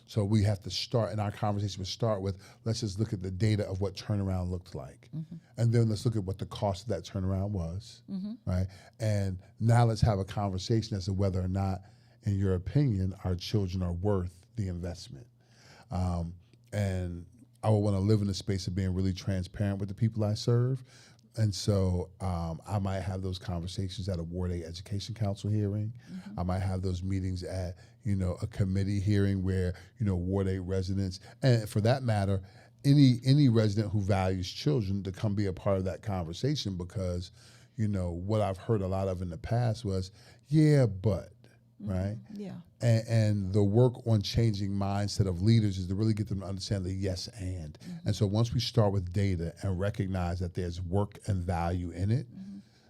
So we have to start, and our conversation would start with, let's just look at the data of what turnaround looked like. And then let's look at what the cost of that turnaround was, right? And now let's have a conversation as to whether or not, in your opinion, our children are worth the investment. And I would want to live in a space of being really transparent with the people I serve. And so I might have those conversations at a Ward 8 Education Council hearing. I might have those meetings at, a committee hearing where, Ward 8 residents, and for that matter, any resident who values children to come be a part of that conversation, because, what I've heard a lot of in the past was, yeah, but, right? Yeah. And the work on changing mindset of leaders is to really get them to understand the yes and. And so once we start with data and recognize that there's work and value in it,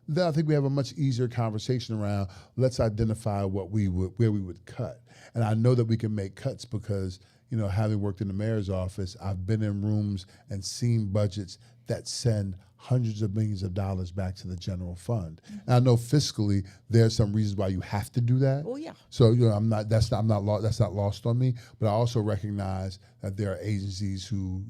then I think we have a much easier conversation around, let's identify where we would cut. And I know that we can make cuts because, having worked in the mayor's office, I've been in rooms and seen budgets that send hundreds of millions of dollars back to the general fund. And I know fiscally there's some reasons why you have to do that. Oh yeah. So that's not lost on me. But I also recognize that there are agencies who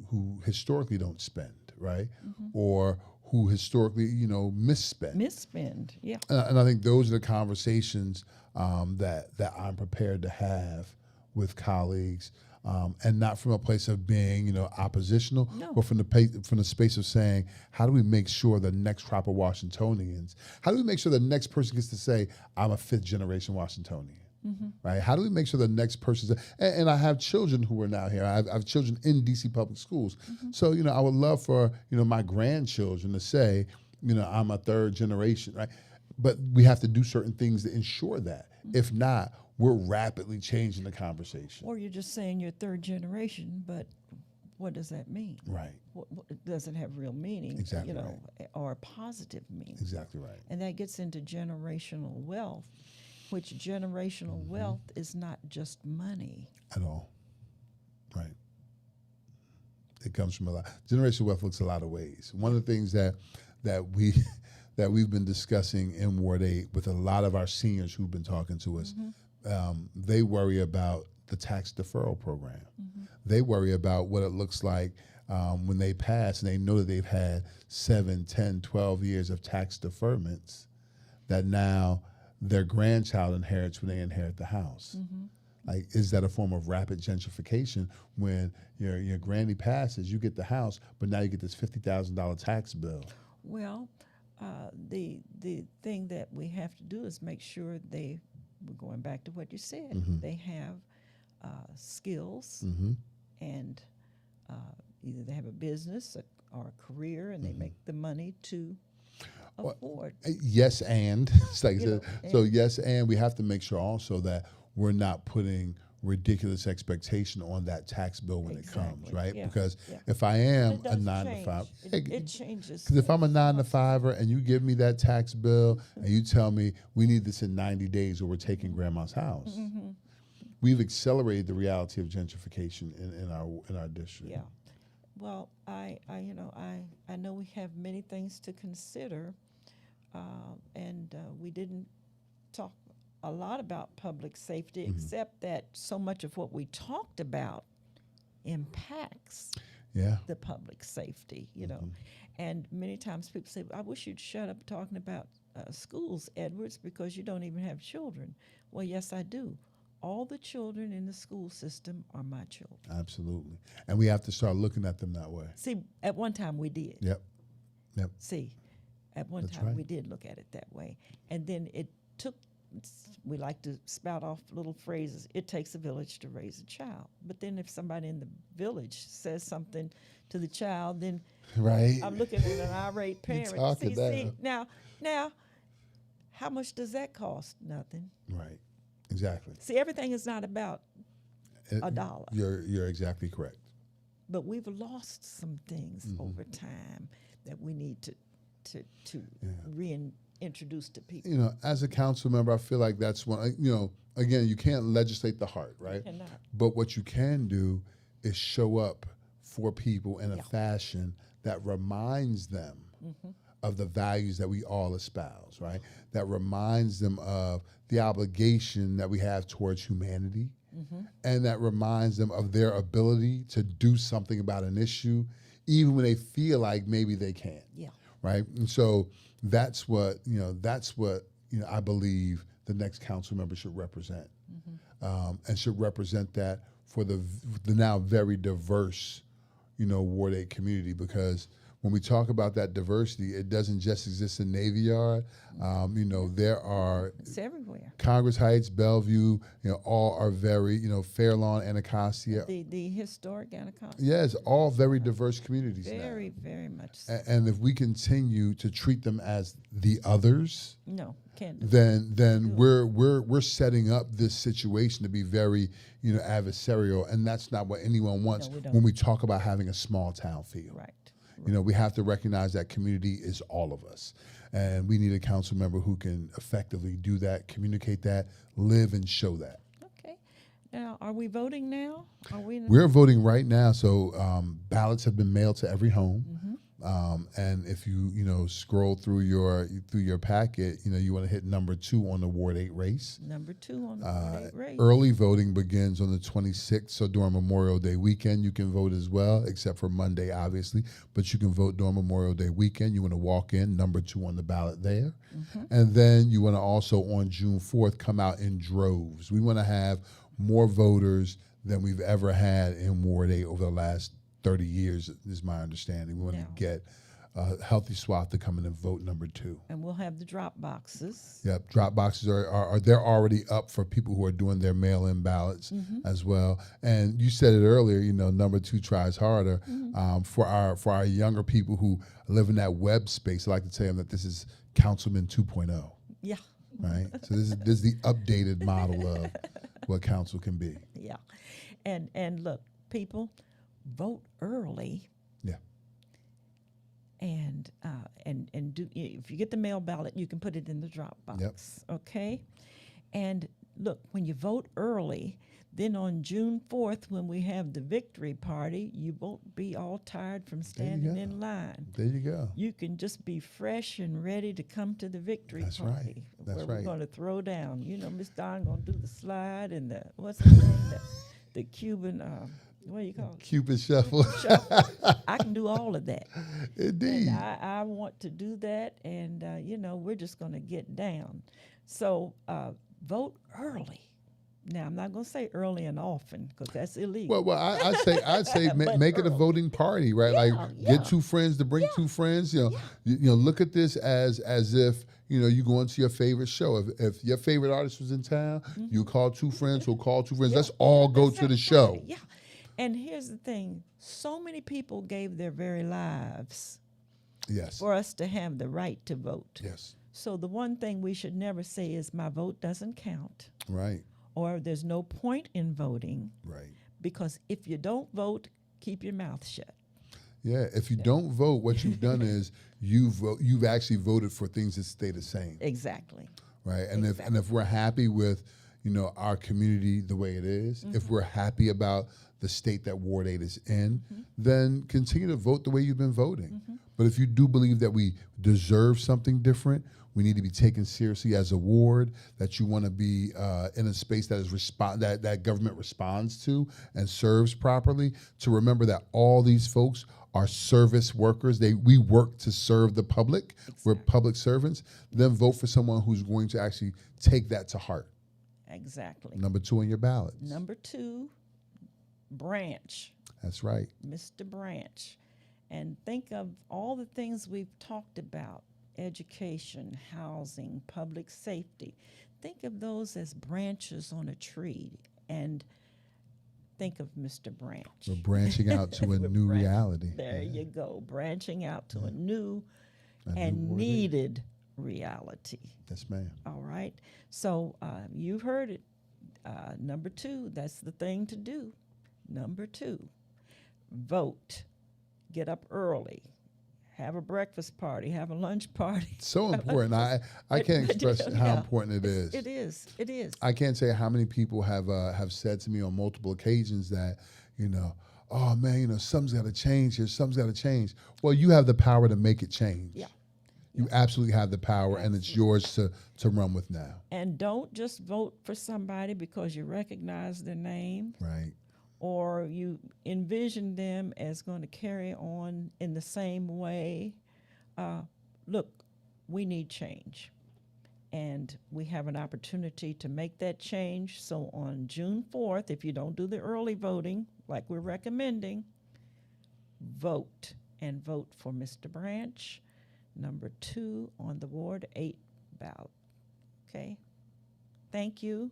historically don't spend, right, or who historically misspend. Yeah. And I think those are the conversations that I'm prepared to have with colleagues. And not from a place of being, oppositional, but from the space of saying, how do we make sure the next crop of Washingtonians, how do we make sure the next person gets to say, I'm a 5th generation Washingtonian, right? How do we make sure the next person, and I have children who are now here. I have children in DC public schools. So, I would love for, my grandchildren to say, I'm a 3rd generation, right? But we have to do certain things to ensure that. If not, we're rapidly changing the conversation. Or you're just saying you're 3rd generation, but what does that mean? Right. What does it have real meaning? Exactly or positive meaning? Exactly right. And that gets into generational wealth, which generational wealth is not just money. At all. Right. It comes from a lot. Generational wealth looks a lot of ways. One of the things that we've been discussing in Ward 8 with a lot of our seniors who've been talking to us, they worry about the tax deferral program. They worry about what it looks like when they pass and they know that they've had 7, 10, 12 years of tax deferments that now their grandchild inherits when they inherit the house. Like, is that a form of rapid gentrification when your granny passes, you get the house, but now you get this $50,000 tax bill? Well, the thing that we have to do is make sure we're going back to what you said, they have skills and either they have a business or a career and they make the money to afford. Yes, and it's like so yes, and we have to make sure also that we're not putting ridiculous expectation on that tax bill when it comes, right? Yeah. Because if I am a 9 to 5, it changes. Because if I'm a 9 to 5er and you give me that tax bill and you tell me we need this in 90 days or we're taking grandma's house, we've accelerated the reality of gentrification in our district. Yeah. Well, I know we have many things to consider, and we didn't talk a lot about public safety, except that so much of what we talked about impacts the public safety, And many times people say, I wish you'd shut up talking about schools, Edwards, because you don't even have children. Well, yes, I do. All the children in the school system are my children. Absolutely. And we have to start looking at them that way. See, at one time we did. Yep. See, at one That's time right. we did look at it that way. And then it took, we like to spout off little phrases, it takes a village to raise a child. But then if somebody in the village says something to the child, then I'm looking at an irate parent. See, now, how much does that cost? Nothing. Right. Exactly. See, everything is not about a dollar. You're exactly correct. But we've lost some things over time that we need to reintroduce to people. As a council member, I feel like that's one. Again, you can't legislate the heart, right? You cannot. But what you can do is show up for people in a fashion that reminds them of the values that we all espouse, right? That reminds them of the obligation that we have towards humanity, and that reminds them of their ability to do something about an issue, even when they feel like maybe they can't. Yeah. Right. And so that's what I believe the next council member should represent, and should represent that for the now very diverse, Ward 8 community, because when we talk about that diversity, it doesn't just exist in Navy Yard. There are It's everywhere. Congress Heights, Bellevue, all are very, Fair Lawn, Anacostia. The historic Anacostia. Yes, all very diverse communities now. Very, very much so. And if we continue to treat them as the others, No, can't do it. then we're setting up this situation to be very, adversarial, and that's not what anyone wants No, we don't. when we talk about having a small town feel. Right. We have to recognize that community is all of us, and we need a council member who can effectively do that, communicate that, live and show that. Okay. Now, are we voting now? Are we? We're voting right now, so ballots have been mailed to every home. And if you scroll through your packet, you want to hit number 2 on the Ward 8 race. Number 2 on the Ward 8 race. Early voting begins on the 26th, so during Memorial Day weekend, you can vote as well, except for Monday, obviously. But you can vote during Memorial Day weekend. You want to walk in, number 2 on the ballot there. And then you want to also, on June 4th, come out in droves. We want to have more voters than we've ever had in Ward 8 over the last 30 years, is my understanding. We want to get a healthy swath to come in and vote number 2. And we'll have the drop boxes. Yep, drop boxes are they're already up for people who are doing their mail-in ballots as well. And you said it earlier, number 2 tries harder. For our younger people who live in that web space, I like to tell them that this is Councilman 2.0. Yeah. Right. So this is the updated model of what council can be. Yeah. And look, people, vote early. Yeah. And do, if you get the mail ballot, you can put it in the drop box. Okay. And look, when you vote early, then on June 4th, when we have the victory party, you won't be all tired from standing in line. There you go. You can just be fresh and ready to come to the victory That's party. right. That's where right. we're going to throw down. Miss Don going to do the slide and the, what's the name? The Cuban, what do you call it? Cupid shuffle. I can do all of that. Indeed. And I want to do that, and, we're just going to get down. So vote early. Now, I'm not going to say early and often because that's illegal. Well, I'd say make it a voting party, right? Get 2 friends to bring 2 friends. Look at this as if you go into your favorite show. If your favorite artist was in town, you call 2 friends who'll call 2 friends. Let's all go to the show. Yeah. And here's the thing: so many people gave their very lives for us to have the right to vote. Yes. So the one thing we should never say is my vote doesn't count. Right. Or there's no point in voting. Right. Because if you don't vote, keep your mouth shut. Yeah. If you don't vote, what you've done is you've actually voted for things that stay the same. Exactly. Right. And if we're happy with our community the way it is, if we're happy about the state that Ward 8 is in, then continue to vote the way you've been voting. But if you do believe that we deserve something different, we need to be taken seriously as a ward, that you want to be in a space that is that government responds to and serves properly, to remember that all these folks are service workers. We work to serve the public. Exactly. We're public servants. Then vote for someone who's going to actually take that to heart. Exactly. Number 2 on your ballot. Number 2, Branch. That's right. Mr. Branch. And think of all the things we've talked about: education, housing, public safety. Think of those as branches on a tree, and think of Mr. Branch. We're branching out to a new reality. There you go, branching out to a new and needed reality. Yes, ma'am. All right. So you've heard it. Number 2, that's the thing to do. Number 2, vote. Get up early. Have a breakfast party. Have a lunch party. So important. I can't express how important it is. It is. It is. I can't say how many people have said to me on multiple occasions that, oh man, something's got to change here. Something's got to change. Well, you have the power to make it change. Yeah. You absolutely have the power, and it's yours to run with now. And don't just vote for somebody because you recognize their name Right. or you envision them as going to carry on in the same way. Look, we need change. And we have an opportunity to make that change. So on June 4th, if you don't do the early voting like we're recommending, vote and vote for Mr. Branch, number 2 on the Ward 8 ballot. Okay? Thank you.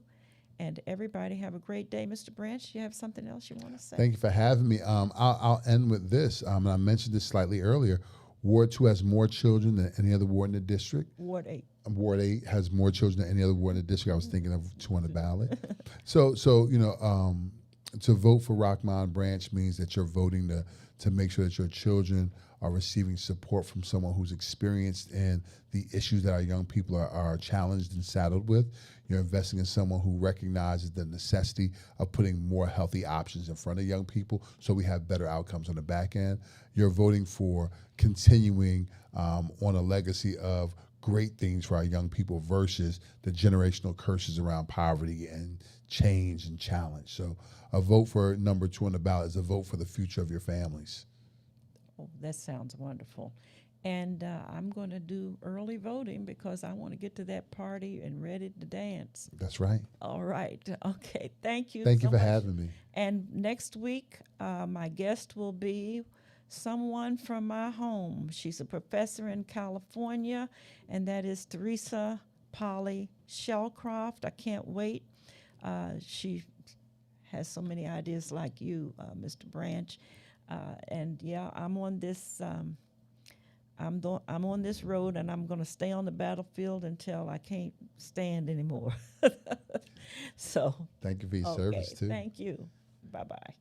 And everybody have a great day. Mr. Branch, you have something else you want to say? Thank you for having me. I'll end with this. And I mentioned this slightly earlier. Ward 2 has more children than any other ward in the district. Ward 8. Ward 8 has more children than any other ward in the district. I was thinking of 2 on the ballot. So to vote for Rahman Branch means that you're voting to make sure that your children are receiving support from someone who's experienced in the issues that our young people are challenged and saddled with. You're investing in someone who recognizes the necessity of putting more healthy options in front of young people so we have better outcomes on the back end. You're voting for continuing on a legacy of great things for our young people versus the generational curses around poverty and change and challenge. So a vote for number 2 on the ballot is a vote for the future of your families. Oh, that sounds wonderful. And I'm going to do early voting because I want to get to that party and ready to dance. That's right. All right. Okay. Thank you. Thank you so for much. having me. And next week, my guest will be someone from my home. She's a professor in California, and that is Teresa Polly Shellcroft. I can't wait. She has so many ideas like you, Mr. Branch. And yeah, I'm on this. I'm on this road, and I'm going to stay on the battlefield until I can't stand anymore. So Thank you for your okay, service too. Thank you. Bye bye.